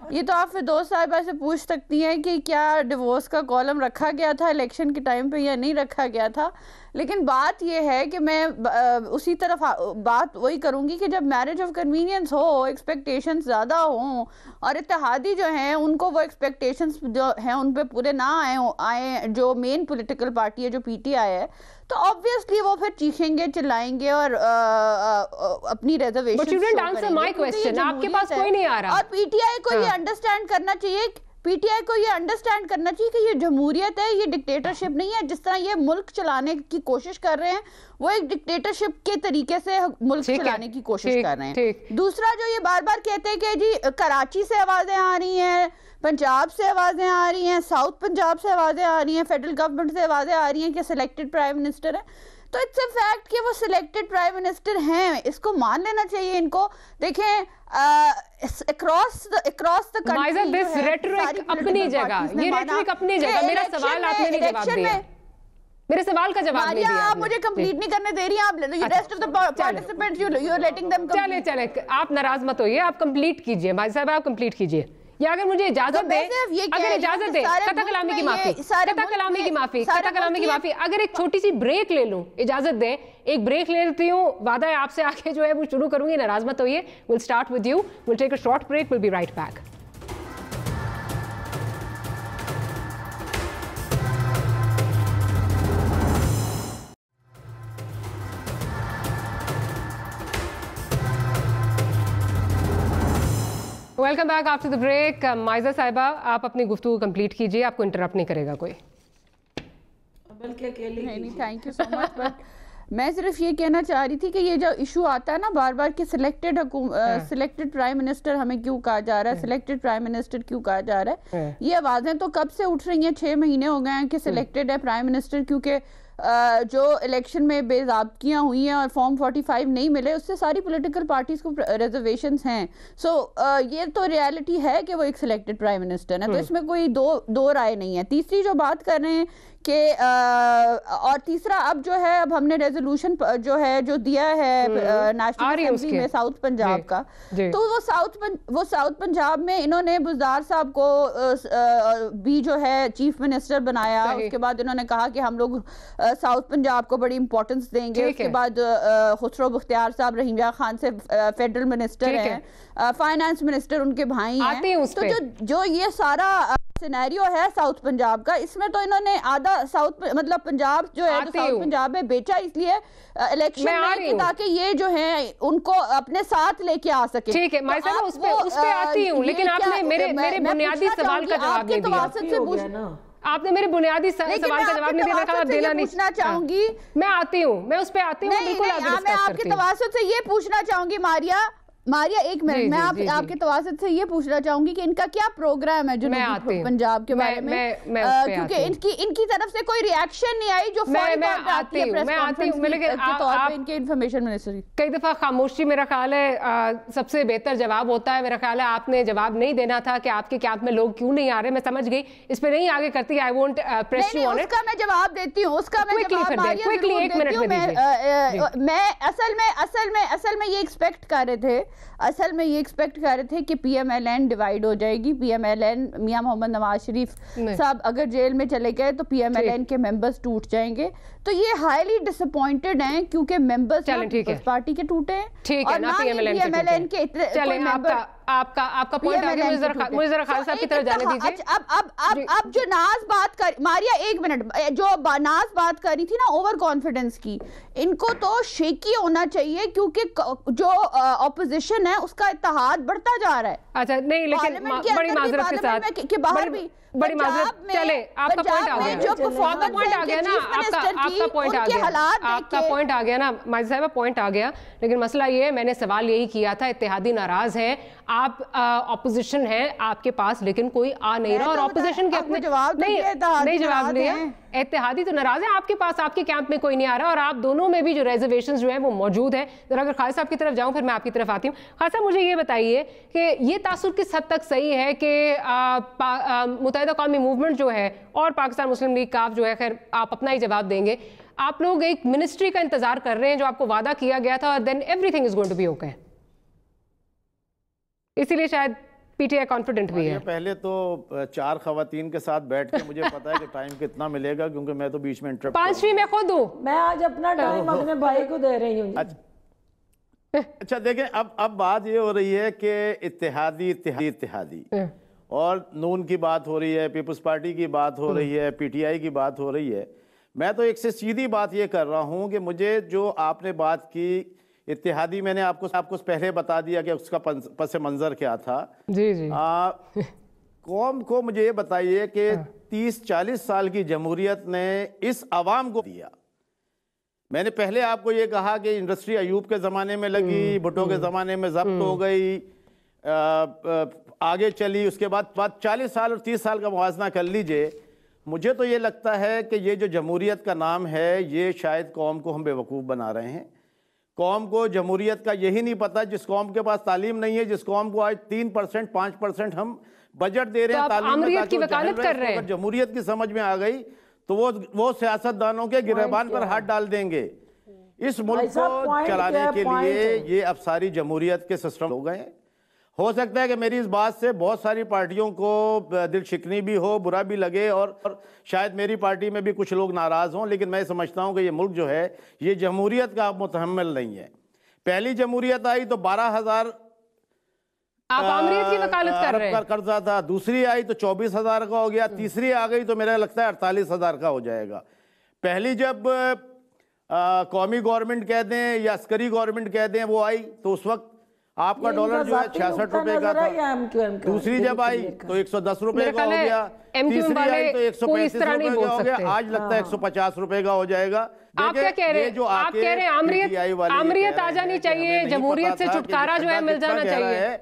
یہ تو آپ فردوس صاحبہ سے پوچھ سکتی ہیں کہ کیا ڈیورس کا کالم رکھا گیا تھا الیکشن کے ٹائم پہ یا نہیں رکھا گیا تھا. لیکن بات یہ ہے کہ میں اسی طرف بات وہی کروں گی کہ جب marriage of convenience who, expectations زیادہ ہوں اور اتحادی جو ہیں ان کو وہ ایکسپیکٹیشنز جو ہیں ان پہ پورے نہ آئیں جو مین پولیٹیکل پارٹی ہے جو پی ٹی آئی ہے, تو آبویسلی وہ پھر چیخیں گے, چلائیں گے اور اپنی reservation. But you didn't answer my question. آپ کے پاس کوئی نہیں آ رہا. اور پی ٹی آئی کو یہ انڈرسٹینڈ کرنا چاہیے, پی ٹی آئی کو یہ انڈرسٹینڈ کرنا چاہیے کہ یہ جمہوریت ہے, یہ ڈکٹیٹرشپ نہیں ہے. جس طرح یہ ملک چلانے کی کوشش کر رہے ہیں وہ ایک ڈکٹیٹرشپ کے طریقے سے ملک چلانے کی کوشش کر رہے ہیں. دوسرا جو یہ بار بار کہتے ہیں کہ جی کراچی سے آوازیں آ رہی ہیں, پنجاب سے آوازیں آ رہی ہیں, ساؤتھ پنجاب سے آوازیں آ رہی ہیں, فیڈرل گورنمنٹ سے آوازیں آ رہی ہیں کہ سلیکٹڈ پرائم منسٹر ہے, تو اٹس اے فیکٹ کہ وہ سلیکٹڈ پرائم منسٹر ہیں, اس کو مان لینا چاہیے ان کو. دیکھیں across the country this rhetoric اپنی جگہ, یہ ریٹرک اپنی جگہ. میرا سوال آپ نے نہیں جواب دیا, میرے سوال کا جواب نہیں دیا. آپ مجھے کمپلیٹ نہیں کرنے دے رہی ہیں, آپ rest of the participants you are letting them complete. چلے آپ ناراض مت ہوئیے, آپ کمپلیٹ کیجئے بھائی صاحب, آپ کمپلیٹ کیجئے. یا اگر مجھے اجازت دے, اگر اجازت دے, قطع کلامی کی معافی, قطع کلامی کی معافی, قطع کلامی کی معافی, اگر ایک چھوٹی سی بریک لے لوں, اجازت دیں, ایک بریک لے لیتی ہوں. وعدہ ہے آپ سے آگے جو ہے وہ شروع کروں گی, ناراض مت ہوئیے. We'll start with you. We'll take a short break. We'll be right back. Welcome back after the break. Maiza صاحبہ, آپ اپنی گفتگو کمپلیٹ کیجئے, آپ کو انٹرپٹ نہیں کرے گا کوئی. بلکہ thank you so much. But میں صرف یہ کہنا چاہ رہی تھی کہ یہ جو ایشو آتا ہے نا بار بار کہ سلیکٹڈ پرائم منسٹر ہمیں کیوں کہا جا رہا ہے, سلیکٹڈ پرائم منسٹر کیوں کہا جا رہا ہے, یہ آوازیں تو کب سے اٹھ رہی ہیں, 6 مہینے ہو گئے ہیں کہ سلیکٹڈ ہے پرائم منسٹر, کیونکہ جو الیکشن میں بے ضابطگیاں ہوئی ہیں اور فارم 45 نہیں ملے, اس سے ساری پولیٹیکل پارٹیز کو ریزرویشنز ہیں. سو یہ تو ریالٹی ہے کہ وہ ایک سلیکٹڈ پرائم منسٹر ہے, تو اس میں کوئی دو رائے نہیں ہے. تیسری جو بات کر رہے ہیں کہ اور تیسرا اب جو ہے, اب ہم نے ریزولوشن جو ہے جو دیا ہے نیشنل اسمبلی میں ساؤتھ پنجاب کا, تو وہ ساؤتھ پنجاب میں انہوں نے بزدار صاحب کو بھی جو ہے چیف منسٹر بنایا. اس کے بعد انہوں نے کہا کہ ہم لوگ ساؤتھ پنجاب کو بڑی امپورٹنس دیں گے. اس کے بعد خسرو بختیار صاحب رحیم خان سے فیڈرل منسٹر ہیں, فائنانس منسٹر ان کے بھائی ہیں. تو جو یہ سارا سینیریو ہے ساؤتھ پنجاب کا, اس میں تو انہوں نے آدھا ساؤتھ مطلب پنجاب جو ہے ساؤتھ پنجاب میں بیچا اس لیے الیکشن میں تاکہ یہ جو ہیں ان کو اپنے ساتھ لے کے آ سکے. ٹھیک ہے میں اس پہ آتی ہوں, لیکن آپ نے میرے بنیادی سوال کا جواب نہیں دیا. آپ نے میرے بنیادی سوال کا جواب نہیں دیا, میں دینا نہیں پوچھنا چاہوں گی. میں آتی ہوں, میں اس پہ آتی ہوں, بالکل میں آپ کے تواسط سے یہ پوچھنا چاہوں گی ماریا ایک منٹ, میں آپ کے تواسط سے یہ پوچھنا چاہوں گی کہ ان کا کیا پروگرام ہے جنوبی پنجاب کے بارے میں, کیونکہ ان کی طرف سے کوئی ریاکشن نہیں آئی جو فوری طور پہ آتی ہے پریس کانفرنس کے طور پہ ان کے انفارمیشن منسٹری. کئی دفعہ خاموشی میرا خیال ہے سب سے بہتر جواب ہوتا ہے. میرا خیال ہے آپ نے جواب نہیں دینا تھا کہ آپ کے کیمپ میں لوگ کیوں نہیں آ رہے. میں سمجھ گئی, اس پہ نہیں آگے کرتی. I won't press you on it. اس کا میں جواب دیتی ہوں, اس کا میں جواب اصل میں یہ ایکسپیکٹ کر رہے تھے کہ P M L N divide ہو جائے گی. پی ایم ایل این میاں محمد نواز شریف صاحب اگر جیل میں چلے گئے تو پی ایم ایل این کے ممبرز ٹوٹ جائیں گے. تو یہ ہائیلی ڈس اپوائنٹڈ ہیں کیونکہ ممبرز پارٹی کے ٹوٹے ہیں اور نہ ہی پی ایم ایل این کے کوئی ممبر. آپ کا پوائنٹ آگے, مجھے ذرا خالد صاحب کی طرف جانے دیجیے. اب جو ناز بات کر ماریا, ایک منٹ, جو ناز بات کر رہی تھی نا اوور کانفیڈنس کی, ان کو تو شیکی ہونا چاہیے کیونکہ جو اپوزیشن ہے اس کا اتحاد بڑھتا جا رہا ہے. اچھا نہیں, لیکن بڑی معذرت کے ساتھ کہ باہر بھی بڑی معذرت, چلے آپ کا پوائنٹ آ گیا, آپ کا پوائنٹ آ گیا نا ماجد صاحبہ, پوائنٹ آ گیا. لیکن مسئلہ یہ ہے, میں نے سوال یہی کیا تھا, اتحادی ناراض ہیں, آپ اپوزیشن ہے آپ کے پاس, لیکن کوئی آ نہیں رہا, اور اپوزیشن کے اپنے نہیں جواب دیا. اتحادی تو ناراض ہیں آپ کے پاس, آپ کے کیمپ میں کوئی نہیں آ رہا, اور آپ دونوں میں بھی جو ریزرویشنز جو ہیں وہ موجود ہیں. ذرا اگر خالد صاحب کی طرف جاؤں, پھر میں آپ کی طرف آتی ہوں. خالد صاحب مجھے یہ بتائیے کہ یہ تاثر کس حد تک صحیح ہے کہ متحدہ قومی موومنٹ جو ہے اور پاکستان مسلم لیگ کاف جو ہے, خیر آپ اپنا ہی جواب دیں گے, आप लोग एक मिनिस्ट्री का इंतजार कर रहे हैं जो आपको वादा किया गया था, then everything is going to be okay. इसीलिए शायद पीटीआई कॉन्फिडेंट भी है। पहले तो 4 खवातीन के साथ बैठ के मुझे पता है कि टाइम कितना मिलेगा, क्योंकि मैं तो बीच में इंटरप्ट 5वीं मैं खुद हूँ, मैं आज अपना टाइम अपने भाई को दे रही हूँ। अच्छा देखें, अब बात ये हो रही है कि इत्तेहादी और नून की बात हो रही है, पीपल्स पार्टी की बात हो रही है, पीटीआई की बात हो रही है। मैं तो एक से सीधी बात ये कर रहा हूँ कि मुझे जो आपने बात की इत्तेहादी, मैंने आपको पहले बता दिया कि उसका पस मंजर क्या था। जी जी। कौम को मुझे ये बताइए कि 30-40 साल की जमहूरियत ने इस अवाम को दिया। मैंने पहले आपको ये कहा कि इंडस्ट्री अयूब के ज़माने में लगी, भुट्टो के ज़माने में जब्त हो गई, आगे चली, उसके बाद 40 साल और 30 साल का मुवाजना कर लीजिए। मुझे तो ये लगता है कि ये जो जमहूरियत का नाम है, ये शायद कौम को हम बेवकूफ़ बना रहे हैं। कौम को जमहूरियत का यही नहीं पता, जिस कौम के पास तालीम नहीं है, जिस कौम को आज 3% 5% हम बजट दे रहे हैं तालीम की वकालत कर रहे हैं। जमहूरियत की समझ में आ गई तो वो सियासतदानों के गिरबान पर हाथ डाल देंगे। इस मुल्क को चलाने के लिए ये अब सारी जमहूरियत के सिस्टम हो गए। हो सकता है कि मेरी इस बात से बहुत सारी पार्टियों को दिल शिकनी भी हो, बुरा भी लगे, और शायद मेरी पार्टी में भी कुछ लोग नाराज़ हों, लेकिन मैं समझता हूं कि ये मुल्क जो है ये जमहूरियत का मुतहम्मिल नहीं है। पहली जमहूरियत आई तो 12,000 आप आमरीत की वकालत कर रहे हैं, कर्जा था। दूसरी आई तो 24,000 का हो गया। तीसरी आ गई तो मेरा लगता है 48,000 का हो जाएगा। पहली जब कौमी गवर्नमेंट कह दें या अस्करी गवर्नमेंट कह दें वो आई तो उस वक्त आपका डॉलर जो है 66 रुपए का था। दूसरी जब आई तो 110 रुपए का हो गया। तीसरी आई तो 135 रुपए का हो गया। आज लगता है 150 रुपए का हो जाएगा। आप क्या कह रहे हैं? आप कह रहे हैं आमरीत आ जानी चाहिए, जमहूरियत से छुटकारा जो है मिल जाना चाहिए।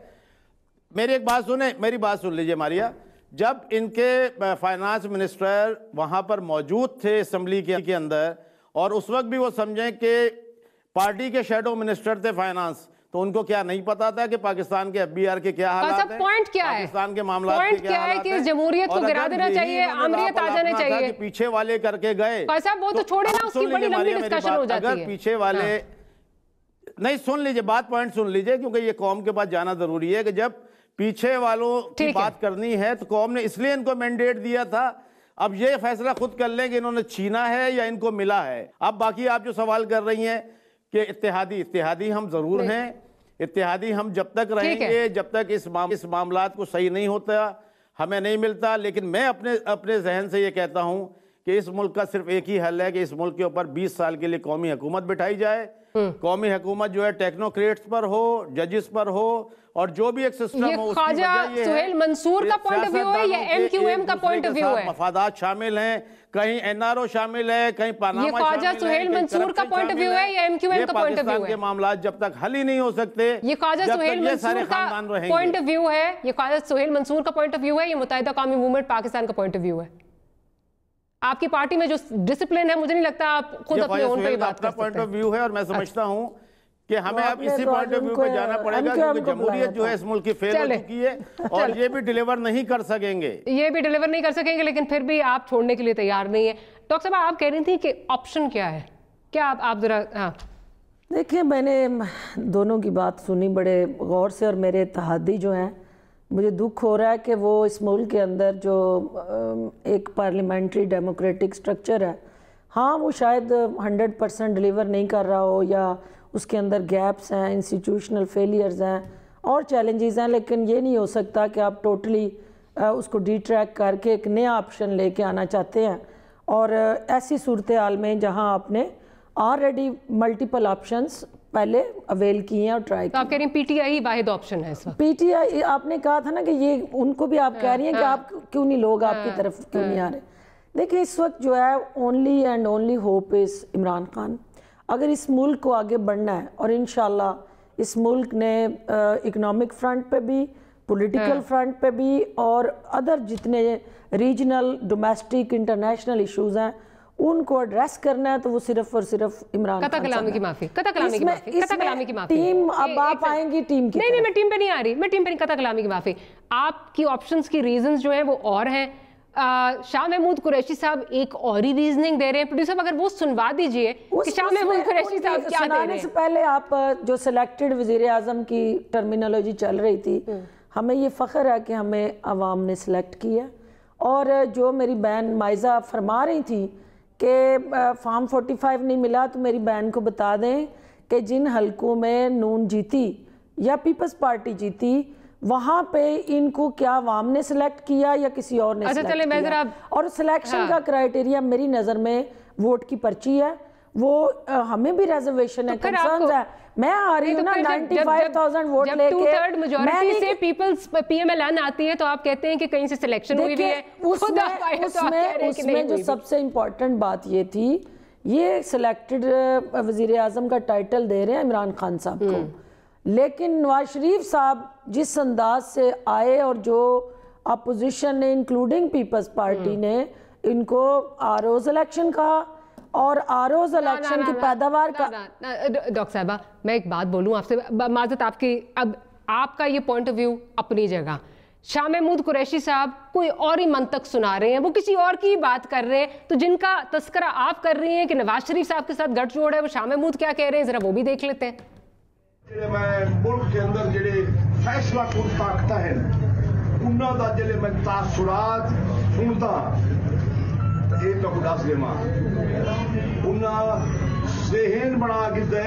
मेरी एक बात सुने, मेरी बात सुन लीजिए मारिया। जब इनके फाइनेंस मिनिस्टर वहां पर मौजूद थे असेंबली के अंदर, और उस वक्त भी वो समझें कि पार्टी के शेडो मिनिस्टर थे फाइनेंस, तो उनको क्या नहीं पता था कि पाकिस्तान के एफबीआर के क्या हालात हैं? पॉइंट क्या है? पाकिस्तान के मामला क्या है कि जमहूरियत को गिरा देना चाहिए, आमरीत आ जाना चाहिए। पीछे वाले करके गए, वो तो छोड़े ना, उसकी बड़ी लंबी डिस्कशन हो जाती है। अगर पीछे वाले नहीं, सुन लीजिए बात, पॉइंट सुन लीजिए, क्योंकि ये कौम के पास जाना जरूरी है कि जब पीछे वालों की बात करनी है तो कौम ने इसलिए इनको मैंडेट दिया था। अब ये फैसला खुद कर लें कि इन्होंने छीना है या इनको मिला है। अब बाकी आप जो सवाल कर रही हैं कि इत्तेहादी हम जरूर हैं, इत्तेहादी हम जब तक रहेंगे जब तक इस मामलात को सही नहीं होता, हमें नहीं मिलता। लेकिन मैं अपने जहन से ये कहता हूं कि इस मुल्क का सिर्फ एक ही हल है कि इस मुल्क के ऊपर 20 साल के लिए कौमी हुकूमत बिठाई जाए। कौमी हुकूमत जो है टेक्नोक्रेट्स पर हो, जजेस पर हो, और जो भी एक सिस्टम हो उसकी वजह ये सुहेल मंसूर का पॉइंट ऑफ व्यू है या एमक्यूएम का पॉइंट ऑफ व्यू है? मफादात शामिल हैं, कहीं एनआरओ शामिल है, कहीं पनामा शामिल है। ये ख्वाजा सुहेल मंसूर का पॉइंट ऑफ व्यू है या एमक्यूएम का पॉइंट ऑफ व्यू है? के मामला जब तक हल ही नहीं हो सकते, ये ख्वाजा सुहेल मंसूर का पॉइंट ऑफ व्यू है, ये ख्वाजा सुहेल मंसूर का पॉइंट ऑफ व्यू है, ये मुत्तहिदा कौमी मूवमेंट पाकिस्तान का पॉइंट ऑफ व्यू है? आपकी पार्टी में जो डिसिप्लिन है, मुझे नहीं लगता आप खुद अपने ओन पे बात कर सकते हैं। पॉइंट ऑफ व्यू है, और मैं समझता हूं कि हमें अब इसी पॉइंट ऑफ व्यू पे जाना पड़ेगा, क्योंकि जमहूरियत जो है इस मुल्क की फेल हो चुकी है, और ये भी डिलीवर नहीं कर सकेंगे। लेकिन फिर भी आप छोड़ने के लिए तैयार नहीं है। डॉक्टर साहब, आप कह रही थी कि ऑप्शन क्या है, क्या आप जरा? हाँ देखिए, मैंने दोनों की बात सुनी बड़े गौर से, और मेरे इत्तेहादी जो हैं, मुझे दुख हो रहा है कि वो इस मुल्क के अंदर जो एक पार्लियामेंट्री डेमोक्रेटिक स्ट्रक्चर है, हाँ वो शायद 100% डिलीवर नहीं कर रहा हो, या उसके अंदर गैप्स हैं, इंस्टीट्यूशनल फेलियर्स हैं और चैलेंजेस हैं, लेकिन ये नहीं हो सकता कि आप टोटली उसको डिट्रैक करके एक नया ऑप्शन लेके आना चाहते हैं। और ऐसी सूरत हाल में जहां आपने ऑलरेडी मल्टीपल ऑप्शंस पहले अवेल किए हैं और ट्राई किए। आप कह रही हैं पीटीआई वाहिद ऑप्शन है इस वक्त? पीटीआई, आपने कहा था ना कि ये उनको भी आप कह रही हैं कि आप क्यों नहीं, लोग आपकी तरफ क्यों नहीं आ रहे। देखिए, इस वक्त जो है only and only hope is Imran Khan. अगर इस मुल्क को आगे बढ़ना है, और इंशाल्लाह इस मुल्क ने इकोनॉमिक फ्रंट पे भी, पॉलिटिकल फ्रंट पे भी, और अदर जितने रीजनल, डोमेस्टिक, इंटरनेशनल इश्यूज हैं उनको एड्रेस करना है, तो वो सिर्फ और सिर्फ इमरान खान। कलामी की माफी। टीम अब आप आएंगी टीम की? नहीं, मैं टीम पे नहीं आ रही, मैं टीम पे नहीं, कलामी की माफी। आपकी ऑप्शंस की रीजंस जो हैं वो और हैं, शाह महमूद कुरैशी साहब एक और ही रीजनिंग दे रहे हैं। प्रोड्यूसर अगर वो सुनवा दीजिए कि शाह महमूद कुरैशी साहब क्या दे रहे हैं। से पहले आप जो सिलेक्टेड वजीर आजम की टर्मिनोलॉजी चल रही थी, हमें ये फ़ख्र है कि हमें अवाम ने सिलेक्ट किया। और जो मेरी बहन माइजा फरमा रही थी कि फॉर्म 45 नहीं मिला, तो मेरी बहन को बता दें कि जिन हलकों में नून जीती या पीपल्स पार्टी जीती, वहाँ पे इनको क्या अवाम ने सिलेक्ट किया या किसी और ने सिलेक्ट किया। और सिलेक्शन का क्राइटेरिया मेरी नज़र में वोट की पर्ची है, वो हमें भी रिजर्वेशन है, कंसर्न्स है। मैं आ रही हूँ ना 95,000 वोट लेके, 2/3 मेजॉरिटी से पीपल्स पीएमएलएन आती है, तो आप कहते हैं कि कहीं से सिलेक्शन हुई भी है। उसमें जो सबसे इम्पोर्टेंट बात ये थी, ये सिलेक्टेड वजीर आजम का टाइटल दे रहे हैं इमरान खान साहब को, लेकिन नवाज शरीफ साहब जिस अंदाज से आए और जो अपोजिशन ने इंक्लूडिंग पीपल्स पार्टी ने इनको आरोज इलेक्शन कहा और आरोज इलेक्शन की पैदावार का। डॉक्टर साहबा मैं एक बात बोलूं आपसे, माजरत आपकी, अब आपका ये पॉइंट ऑफ व्यू अपनी जगह, शाह महमूद कुरैशी साहब कोई और ही मंतक सुना रहे हैं, वो किसी और की बात कर रहे हैं, तो जिनका तस्करा आप कर रही हैं कि नवाज शरीफ साहब के साथ गठजोड़ है, वो शाह महमूद क्या कह रहे हैं, जरा वो भी देख लेते हैं। मैं मुल्क के अंदर जेडे फैसला कुन ताकता है उन्ना दा जेडे मैं तासुरात सुनता ये तो दस देवा उन्ना जहन बना के दे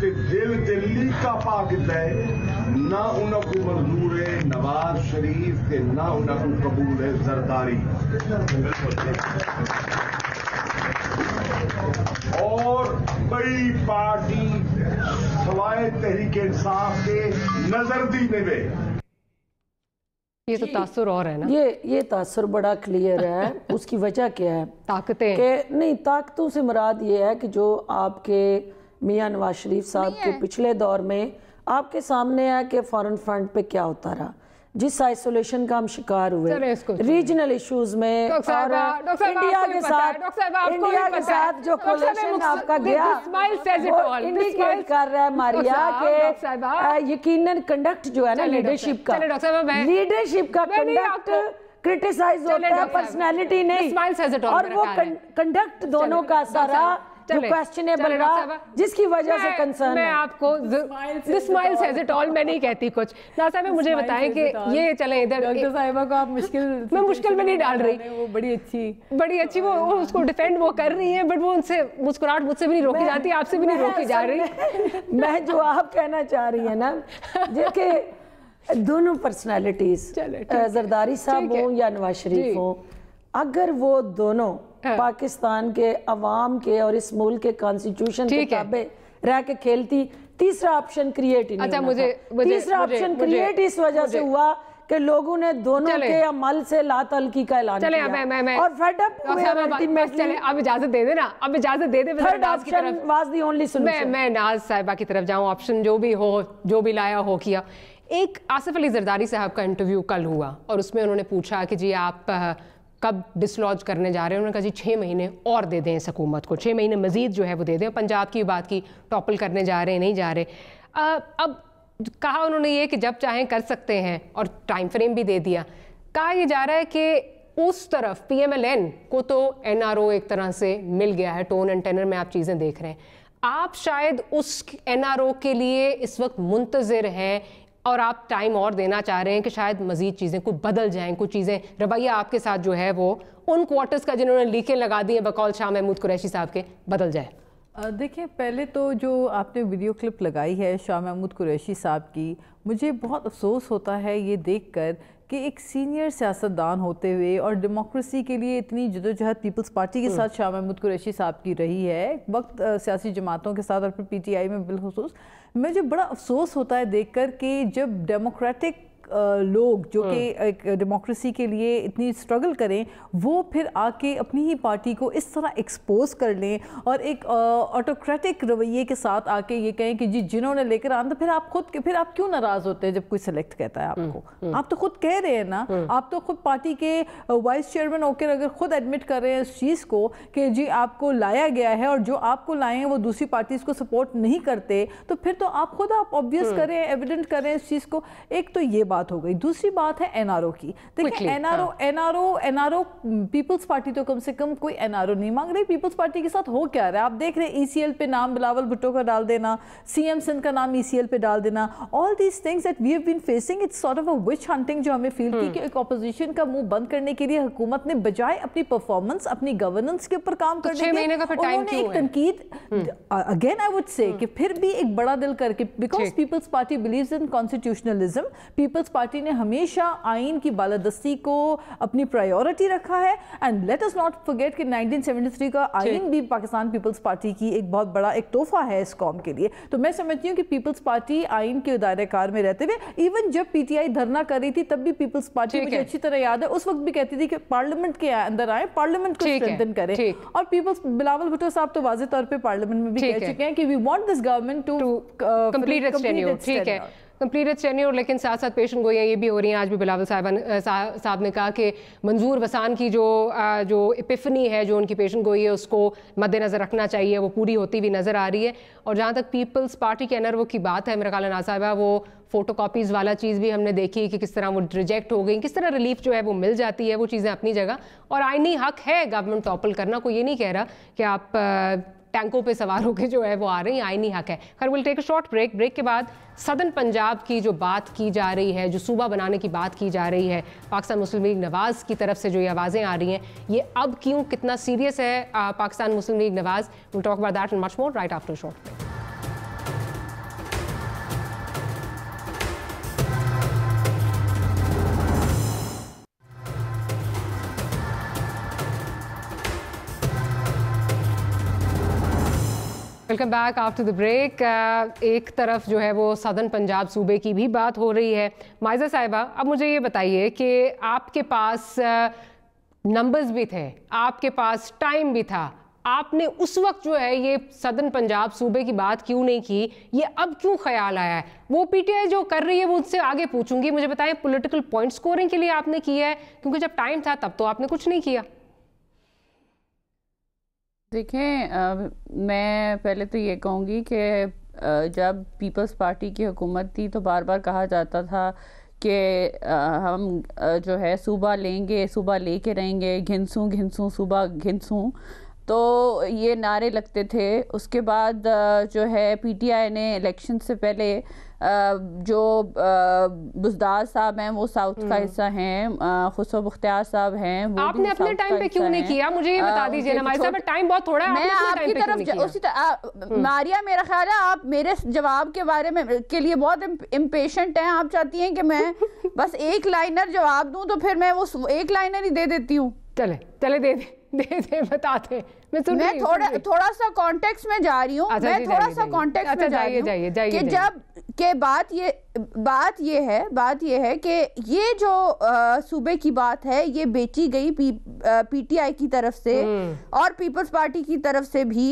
ते दिल ते लीका पा के दे, ना उन्ना को मंजूर है नवाज शरीफ के, ना उन्ना को कबूल है जरदारी। और कई पार्टी सवाए तहरीक इंसाफ के नजर दी ने ये तो तासुर और है ना, ये तासुर बड़ा क्लियर है। उसकी वजह क्या है? ताकतें के नहीं, ताकतों से मुराद ये है कि जो आपके मियां नवाज शरीफ साहब के पिछले दौर में आपके सामने है कि फॉरेन फ्रंट पे क्या होता रहा, जिस आइसोलेशन का हम शिकार हुए रीजनल इश्यूज में, और इंडिया के साथ जो कोलिशन आपका गया वो इंडिकेट कर रहा है मारिया के यकीनन कंडक्ट जो है ना लीडरशिप का कंडक्ट क्रिटिसाइज होता है, पर्सनैलिटी नहीं। और वो कंडक्ट दोनों का सारा जो क्वेश्चनेबल रहा, जिसकी वजह से कंसर्न मैं आपको this smile says it all मैं नहीं कहती कुछ। नासा में मुझे बताएं कि ये चले इधर, डॉक्टर साहिबा को आप मैं मुश्किल में नहीं डाल रही, वो बड़ी अच्छी वो उसको डिफेंड वो कर रही है, बट वो उनसे मुस्कुराहट मुझसे भी नहीं रोकी जाती, आपसे भी नहीं रोकी जा रही। मैं जो आप कहना चाह रही है ना, देखिए दोनों पर्सनैलिटीज जरदारी साहब हो या नवाज शरीफ हो, अगर वो दोनों पाकिस्तान के अवाम के और इस मुल्क के कॉन्स्टिट्यूशन के ताबे रह के खेलती, तीसरा ऑप्शन क्रिएट ही नहीं हुआ। तीसरा ऑप्शन क्रिएट इस वजह से हुआ कि लोगों ने दोनों के अमल से लातल्की का ऐलान किया और फेड अप हुए अल्टीमेटली। अब इजाजत दे देना, अब इजाजत दे दे। Third option was the only solution. मैं नाज साहिबा की तरफ जाऊं, ऑप्शन जो भी हो, जो भी लाया हो किया। एक आसिफ अली जरदारी साहब का इंटरव्यू कल हुआ और उसमें उन्होंने पूछा कि जी आप कब डिसलॉज करने जा रहे हैं। उन्होंने कहा जी 6 महीने और दे दें इस हुकूमत को, 6 महीने मजीद जो है वो दे दें। पंजाब की बात की, टॉपल करने जा रहे हैं, नहीं जा रहे। अब कहा उन्होंने ये कि जब चाहें कर सकते हैं और टाइम फ्रेम भी दे दिया। कहा यह जा रहा है कि उस तरफ PMLN को तो NRO एक तरह से मिल गया है, टोन एंड टेनर में आप चीज़ें देख रहे हैं। आप शायद उस NRO के लिए इस वक्त मुंतज़िर हैं और आप टाइम और देना चाह रहे हैं कि शायद मजीद चीज़ें कुछ बदल जाएं, कुछ चीज़ें, रवैया आपके साथ जो है वो उन क्वार्टर्स का जिन्होंने लीकें लगा दी हैं बकौल शाह महमूद कुरैशी साहब के, बदल जाए। देखिए, पहले तो जो आपने वीडियो क्लिप लगाई है शाह महमूद कुरैशी साहब की, मुझे बहुत अफसोस होता है ये देखकर कि एक सीनियर सियासतदान होते हुए और डेमोक्रेसी के लिए इतनी जदोजहद पीपल्स पार्टी के साथ शाह महमूद कुरैशी साहब की रही है, वक्त सियासी जमातों के साथ और फिर PTI में बिलखुसूस, मुझे बड़ा अफसोस होता है देखकर कि जब डेमोक्रेटिक लोग जो कि एक डेमोक्रेसी के लिए इतनी स्ट्रगल करें, वो फिर आके अपनी ही पार्टी को इस तरह एक्सपोज कर लें और एक ऑटोक्रेटिक रवैये के साथ आके ये कहें कि जी जिन्होंने लेकर आना, तो फिर आप क्यों नाराज़ होते हैं जब कोई सेलेक्ट कहता है आपको? आप तो खुद कह रहे हैं ना, आप तो खुद पार्टी के वाइस चेयरमैन होकर अगर खुद एडमिट कर रहे हैं इस चीज़ को कि जी आपको लाया गया है और जो आपको लाए हैं वो दूसरी पार्टीज़ को सपोर्ट नहीं करते, तो फिर तो आप खुद ऑब्वियस करें, एविडेंट करें इस चीज़ को। एक तो ये बात बात हो गई। दूसरी बात है एनआरओ की। देखिए एनआरओ पीपल्स पार्टी तो कम से कम कोई एनआरओ नहीं मांग रही। पीपल्स पार्टी के साथ हो क्या रहा है आप देख रहे हैं, ईसीएल पे नाम बिलावल भुट्टो का डाल देना, सीएम सिंध का नाम ईसीएल पे डाल देना, all these things that we have been facing, it's sort of a witch hunting जो हमें फील की कि एक ऑपोजिशन का मुंह बंद करने के लिए हुकूमत ने बजाय अपनी परफॉर्मेंस, अपनी गवर्नेंस के ऊपर काम करने के उन्होंने एक तनकीद, अगेन आई वुड से कि फिर भी एक बड़ा दिल करके, because peoples party believes in constitutionalism, peoples party ने हमेशा आइन की बालादस्ती को अपनी प्रायोरिटी रखा है। And let us not forget कि 1973 का आइन भी पाकिस्तान पीपल्स पार्टी की एक बहुत बड़ा एक तोहफा है इस कौम के लिए। तो मैं समझती हूँ कि पीपल्स पार्टी आइन के दायरे कार में रहते हुए, इवन जब पीटीआई धरना कर रही थी तब भी पीपल्स पार्टी, मुझे अच्छी तरह याद है, उस वक्त भी कहती थी कि पार्लियामेंट के अंदर आए, पार्लियामेंट को स्ट्रेंथन करें। और पीपल्स बिलावल भुट्टो साहब तो वाज़ेह तौर पे पार्लियामेंट में भी कह चुके हैं कि we want this government to complete its tenure. ठीक है, कंप्लीट इट्स टेन्योर, लेकिन साथ साथ पेशन गोइयाँ ये भी हो रही हैं। आज भी बिलावल साहब ने कहा कि मंजूर वसान की जो एपिफनी है, जो उनकी पेशन गोई है, उसको मद्देनजर रखना चाहिए, वो पूरी होती हुई नज़र आ रही है। और जहाँ तक पीपल्स पार्टी के एनआरओ की बात है, मेरा ख्याल है नाज़ साहिबा, वो फोटो कॉपीज़ वाला चीज़ भी हमने देखी कि किस तरह वो रिजेक्ट हो गई, किस तरह रिलीफ जो है वो मिल जाती है, वो चीज़ें अपनी जगह। और आईनी हक है गवर्नमेंट टॉपल करना, कोई ये नहीं कह रहा कि आप टैंकों पे सवार होकर जो है वो आ रही हैं, आईनी हक है। खैर will take a short break. Break के बाद सदर्न पंजाब की जो बात की जा रही है, जो सूबा बनाने की बात की जा रही है, पाकिस्तान मुस्लिम लीग नवाज़ की तरफ से जो ये आवाज़ें आ रही हैं, ये अब क्यों, कितना सीरियस है Pakistan Muslim League Nawaz, will talk about that and much more right after short break. Welcome back after the break. एक तरफ जो है वो सदर्न पंजाब सूबे की भी बात हो रही है। माइजा साहिबा, अब मुझे ये बताइए कि आपके पास नंबर्स भी थे, आपके पास टाइम भी था, आपने उस वक्त जो है ये सदर्न पंजाब सूबे की बात क्यों नहीं की? ये अब क्यों ख्याल आया है? वो पीटीआई जो कर रही है वो उससे आगे पूछूंगी। मुझे बताएं, पॉलिटिकल पॉइंट स्कोरिंग के लिए आपने किया है? क्योंकि जब टाइम था तब तो आपने कुछ नहीं किया। देखें, मैं पहले तो ये कहूँगी कि जब पीपल्स पार्टी की हुकूमत थी तो बार बार कहा जाता था कि हम जो है सूबा लेंगे, सूबा लेके रहेंगे, घिनसूँ घिनसूँ सूबा घिनसूँ, तो ये नारे लगते थे। उसके बाद जो है पीटीआई ने इलेक्शन से पहले जो बुज़दार साहब हैं वो साउथ का हिस्सा हैं, खुसरो मुख्तियार साहब हैं, वो आपने अपने टाइम पे क्यों नहीं किया? मुझे ये बता दीजिए ना, साहब टाइम बहुत थोड़ा है, मैं आपकी तरफ उसी तरह मारिया, मेरा ख्याल है आप मेरे जवाब के बारे में के लिए बहुत इम्पेशेंट हैं। आप चाहती हैं कि मैं बस एक लाइनर जवाब दूं, तो फिर मैं वो एक लाइनर ही दे देती हूँ। चले दे बताते। मैं थोड़ा सा कॉन्टेक्स्ट में जा रही हूँ, मैं थोड़ा सा कॉन्टेक्स्ट में जा रही हूँ कि जब के बात ये है कि ये जो सूबे की बात है ये बेची गई पीटीआई की तरफ से और पीपल्स पार्टी की तरफ से भी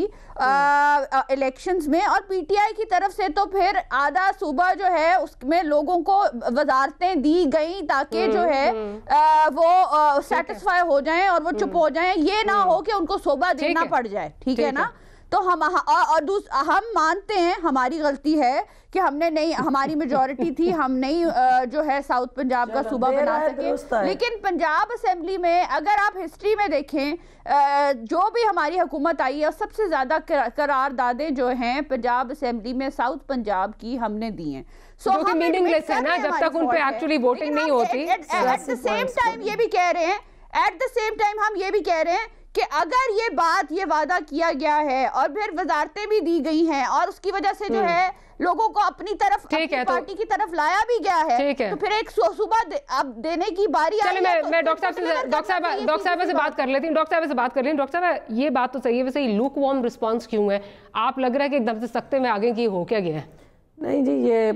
इलेक्शंस में, और पीटीआई की तरफ से तो फिर आधा सूबा जो है उसमें लोगों को वजारतें दी गई ताकि जो है वो सेटिस्फाई हो जाएं और वो चुप हो जाएं, ये ना हो कि उनको सूबा देना पड़ जाए। ठीक है ना? तो हम मानते हैं हमारी गलती है कि हमने नहीं, हमारी मेजॉरिटी थी, हम नहीं जो है साउथ पंजाब का सूबा बना सके। लेकिन पंजाब असेंबली में अगर आप हिस्ट्री में देखें, जो भी हमारी हुकूमत आई है सबसे ज्यादा करारदादें जो हैं पंजाब असेंबली में साउथ पंजाब की हमने दी हैं। जो कि मीनिंगलेस है ना जब तक उन पे एक्चुअली वोटिंग नहीं होती। एट द सेम टाइम ये भी कह रहे हैं कि अगर ये वादा किया गया है और फिर वजारतें भी दी गई हैं और उसकी वजह से जो है लोगों को अपनी तरफ, अपनी पार्टी की तरफ लाया भी गया है, तो फिर एक सूबा अब देने की बारी आई है। मैं डॉक्टर साहब से बात कर लेती हूँ। डॉक्टर साहब ये बात तो सही है, वैसे लूक वार्म रिस्पॉन्स क्यों है? आप लग रहा है कि एकदम से सख्ते में आगे की हो क्या गया है? नहीं जी, ये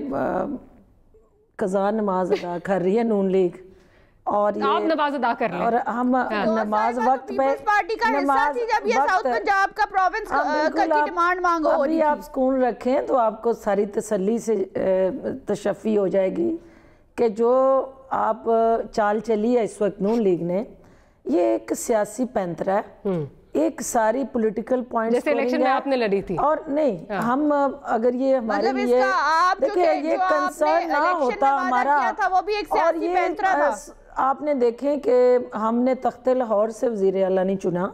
कज़ा नमाज अदा कर रही है नून लीग, और आप नमाज अदा कर रहे हैं और हम नमाज वक्त पे पार्टी का हिस्सा थी जब ये साउथ पंजाब का प्रोविंस की डिमांड मांग हो रही। आप सुकून रखें तो आपको सारी तसल्ली से तशफ़ी हो जाएगी कि जो आप चाल चली है इस वक्त नून लीग ने, ये एक सियासी पैंतरा है एक सारी पॉलिटिकल पॉइंट्स जैसे इलेक्शन में आपने लड़ी थी और नहीं हम अगर ये हमारे लिए देखिए ये कंसर्न ना होता हमारा और ये आपने देखें कि हमने तख्ते लाहौर से वज़ीर आला नहीं चुना,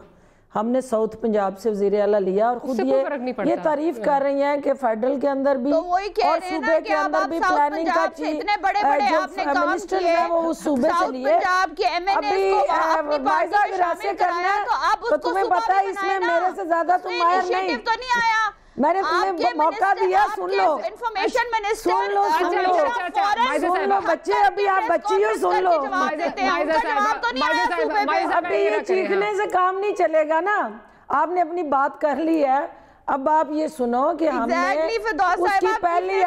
हमने साउथ पंजाब से वज़ीर आला लिया और खुद ये तारीफ कर रही हैं कि फेडरल के अंदर भी और सूबे के अंदर भी प्लानिंग का जो मिनिस्टर है वो उस सूबे से लिए। अभी वाइजा विरासत करना है तो तुम्हें पता है इसमें मेरे से ज्यादा तुम माहिर नहीं, मैंने तुम्हें मौका दिया, सुन लो बच्चे, अभी आप बच्ची हो, सुन लो। अभी ये चीखने से काम नहीं चलेगा ना, आपने अपनी बात कर ली है, अब आप ये सुनो कि हमने उसकी पहली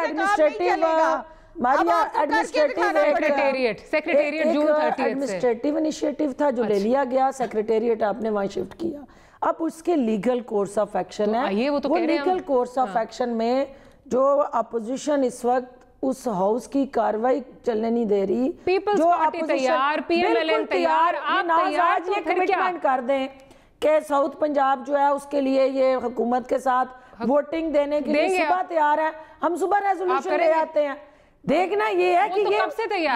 एडमिनिस्ट्रेटिव इनिशिएटिव था जो ले लिया गया, सेक्रेटेरिएट आपने वहाँ शिफ्ट किया। अब उसके लीगल कोर्स ऑफ एक्शन है, वो लीगल कोर्स ऑफ एक्शन में जो अपोजिशन इस वक्त उस हाउस की कार्रवाई चलने नहीं दे रही, जो तैयार, पीएमएलएन तैयार, आप आज ये कमिटमेंट कर दें कि साउथ पंजाब जो है उसके लिए ये हुकूमत के साथ वोटिंग देने के लिए सुबह तैयार है, हम सुबह रेजोल्यूशन ले आते हैं। देखना ये है कि ये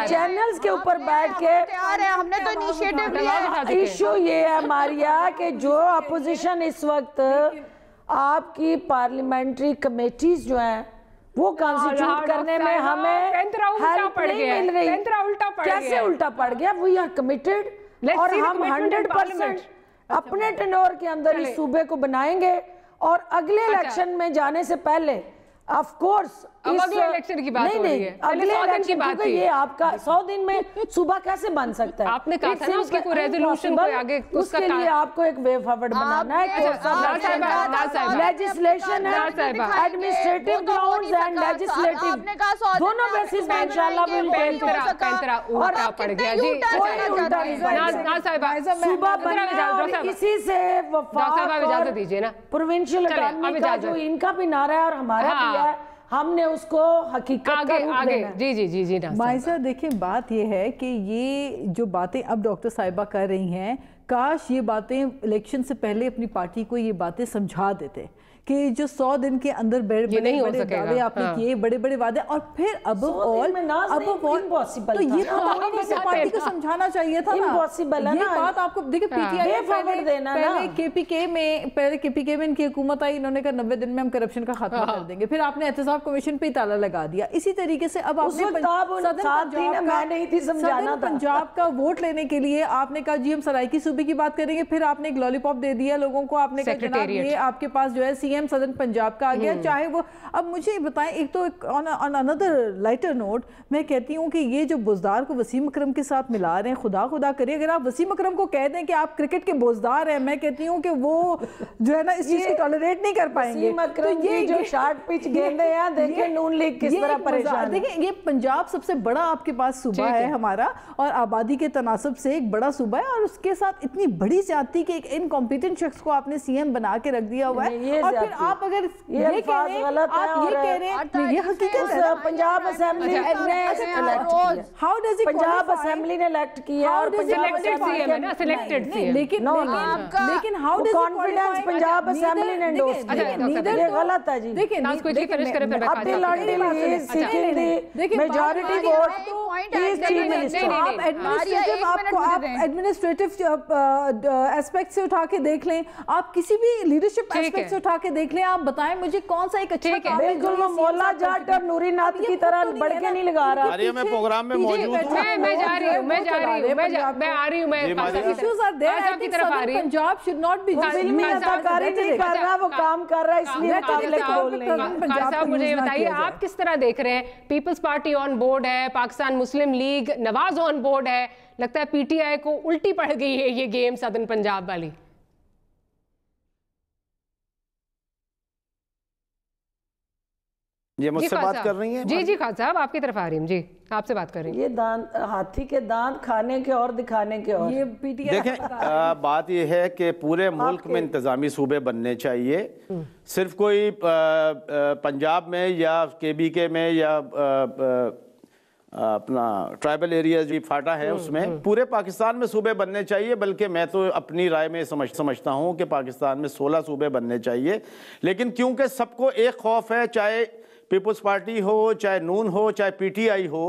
चैनल्स के ऊपर बैठ के हमने तो इनिशिएटिव लिया। इशू ये है मारिया कि जो अपोजिशन इस वक्त आपकी पार्लियामेंट्री कमेटीज जो हैं वो कॉन्स्टिट्यूट करने में हमें हेल्प नहीं मिल रही। कैसे उल्टा पड़ गया? वी आर कमिटेड और हम 100% अपने टेन्योर के अंदर इस सूबे को बनाएंगे और अगले इलेक्शन में जाने से पहले ऑफ कोर्स अगले इलेक्शन की बात हो रही है, अगले इलेक्शन की बात थी। ये आपका 100 दिन में सूबा कैसे बन सकता है? आपने कहा था ना उसकी कोई रेजोल्यूशन को आगे उसके लिए आपको एक वे फॉरवर्ड बनाना है, लेजिस्लेशन है, एडमिनिस्ट्रेटिव ग्राउंड्स एंड लेजिस्लेटिव दोनों बेसिस पे इंशाल्लाह विल उल्टा पड़ गया जी। सूबा बनना और इसी से इजाजत दीजिए ना, प्रोविंशियल अटॉर्नी का जो इनका भी नारा है और हमारा भी है, हमने उसको हकीकत का रूप देना। जी जी जी जी माइजा देखिए, बात ये है कि ये जो बातें अब डॉक्टर साहिबा कर रही हैं, काश ये बातें इलेक्शन से पहले अपनी पार्टी को ये बातें समझा देते कि जो 100 दिन के अंदर बड़े बड़े दावे आपने किए, बड़े बड़े वादे, और फिर अब इम्पॉसिबल तो ये तो पार्टी को समझाना चाहिए था ना। इम्पॉसिबल है ना, बात आपको देखिए पीटीआई पहले केपीके में इनकी हुकूमत आई, इन्होंने कहा 90 दिन में हम करप्शन का खात्मा कर देंगे, फिर आपने एहतसाब कमीशन पे ताला लगा दिया। इसी तरीके से अब आपने पंजाब का वोट लेने के लिए आपने कहा जी हम सराइकी सूबे की बात करेंगे, फिर आपने एक लॉलीपॉप दे दिया लोगों को, आपने कहा ये आपके पास जो है सीएम सदन पंजाब का आ गया। चाहे वो अब मुझे बताएं, एक तो ऑन अनदर लाइटर नोट मैं कहती हूँ कि ये जो बोजदार को वसीम अकरम के साथ मिला रहे हैं, खुदा करिए अगर आप वसीम अकरम को कह दें कि आप क्रिकेट के बोजदार हैं, मैं कहती हूँ कि वो जो है ना इस चीज को टॉलरेट नहीं कर पाएंगे। तो ये जो शॉर्ट पिच गेंदे हैं, देखिए नून लीग किस तरह परेशान। देखिए ये पंजाब सबसे बड़ा आपके पास सूबा है हमारा, और आबादी के तनासब से एक बड़ा सूबा है, और उसके साथ इतनी बड़ी ज्यादती कि एक इनकॉम्पिटेंट शख्स को आपने सीएम बना के रख दिया हुआ है। और फिर आप अगर ये कह रहे हैं, आप ये कह रहे हैं, ये हकीकत है। पंजाब असेंबली ने how does it Punjab assembly ने इलेक्ट किया और सिलेक्टेड सीएम है ना, सिलेक्टेड सीएम, लेकिन how does confidence Punjab assembly ने एंडोर्स किया, ये गलत है जी। देखिए फिनिश करें फिर मेजॉरिटी वोट आप एडमिनिस्ट्रेटिव एस्पेक्ट से उठा के देख लें, आप किसी भी लीडरशिप एस्पेक्ट से उठा के देख लें, आप बताएं मुझे कौन सा एक अच्छा काम है। बिल्कुल वो मौला जाट और नूरी नाथ की तरह बढ़ के नहीं लगा रहा। अरे मैं प्रोग्राम में मौजूद हूं, मैं जा रही हूं, मैं आ रही हूं, इश्यूज आर देयर आपकी तरफ आ रही हूं। पंजाब शुड नॉट बी फिल्मी अदाकारी नहीं कर रहा, वो काम कर रहा है, इसलिए मुकाबले बोल नहीं। पंजाब साहब मुझे बताइए आप किस तरह देख रहे हैं? पीपल्स पार्टी ऑन बोर्ड है, Pakistan Muslim league, Nawaz on board है, लगता है पीटीआई को उल्टी पड़ गई है ये गेम सदन पंजाब वाली। ये मुझसे बात कर रही हैं? जी जी खान साहब आपकी तरफ आ रही हूँ, जी आपसे बात कर रही हूँ। ये दांत, हाथी के दांत खाने के और दिखाने के और। ये पीटीआई देखें बात ये है कि पूरे मुल्क में इंतजामी सूबे बनने चाहिए, सिर्फ कोई पंजाब में या केबीके में या अपना ट्राइबल एरिया जो फाटा है उसमें पूरे पाकिस्तान में सूबे बनने चाहिए, बल्कि मैं तो अपनी राय में समझता हूँ कि पाकिस्तान में 16 सूबे बनने चाहिए। लेकिन क्योंकि सबको एक खौफ है, चाहे पीपल्स पार्टी हो, चाहे नून हो, चाहे पीटीआई हो,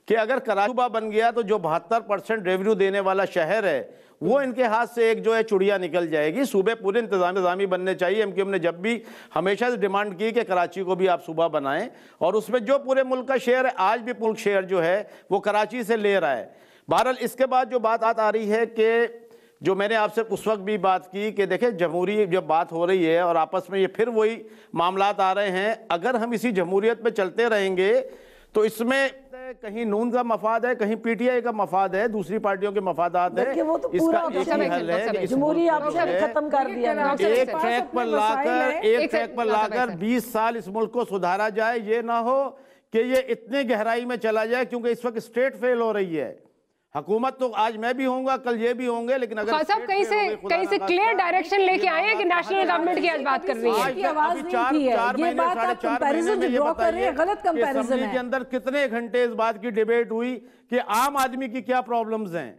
कि अगर कराची सूबा बन गया तो जो 72% रेवेन्यू देने वाला शहर है वो इनके हाथ से एक जो है चुड़िया निकल जाएगी। सूबे पूरे इंतजामी बनने चाहिए। एमक्यूएम ने जब भी हमेशा से डिमांड की कि कराची को भी आप सूबा बनाएं, और उसमें जो पूरे मुल्क का शेयर है, आज भी मुल्क शेयर जो है वो कराची से ले रहा है। बहरहाल इसके बाद जो बात आ रही है कि जो मैंने आपसे उस वक्त भी बात की कि देखें जमहूरी जब बात हो रही है और आपस में ये फिर वही मामलात आ रहे हैं, अगर हम इसी जमहूरियत पे चलते रहेंगे तो इसमें कहीं नून का मफाद है, कहीं पीटीआई का मफाद है, दूसरी पार्टियों के मफादात है। वो तो पूरा इसका एक ही हल है, जमहूरियत आपने खत्म कर दिया। एक ट्रैक पर लाकर 20 साल इस मुल्क को सुधारा जाए, ये ना हो कि ये इतने गहराई में चला जाए, क्योंकि इस वक्त स्टेट फेल हो रही है। हुकूमत तो आज मैं भी होऊंगा, कल ये भी होंगे, लेकिन अगर साहब कहीं से क्लियर डायरेक्शन लेके आए हैं कि नेशनल गवर्नमेंट की आज बात कर रही है। ये बात आप कंपैरिजन जो ड्रॉ कर रहे हैं गलत कंपैरिजन है। के अंदर कितने घंटे इस बात की डिबेट हुई कि आम आदमी की क्या प्रॉब्लम्स हैं।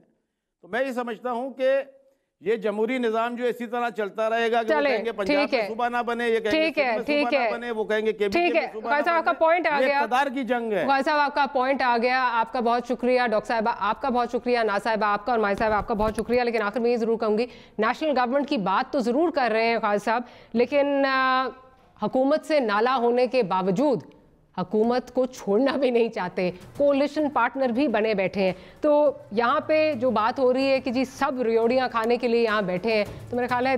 तो मैं ये समझता हूं कि ये जमहूरी निजाम जो इसी तरह चलता रहेगा कि वो कहेंगे पंजाब में सूबा ना बने, ये कहेंगे सूबा ना बने, वो कहेंगे ठीक है। खान साहब आपका पॉइंट आ गया, इक़्तिदार की जंग है। खान साहब आपका पॉइंट आ गया, आपका बहुत शुक्रिया। डॉक्टर साहिबा आपका बहुत शुक्रिया, ना साहिबा आपका, और माई साहब आपका बहुत शुक्रिया। लेकिन आखिर में ये जरूर कहूंगी, नेशनल गवर्नमेंट की बात तो जरूर कर रहे हैं खान साहब, लेकिन हुकूमत से नाला होने के बावजूद हुकूमत को छोड़ना भी नहीं चाहते, कोalition पार्टनर भी बने बैठे हैं। तो यहाँ पे जो बात हो रही है कि जी सब रियोड़ियाँ खाने के लिए यहाँ बैठे हैं, तो मेरा ख्याल है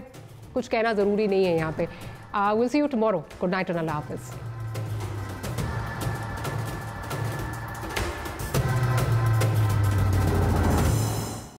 कुछ कहना ज़रूरी नहीं है यहाँ पे। Will see you tomorrow. Good night and अल्लाह हाफिज़।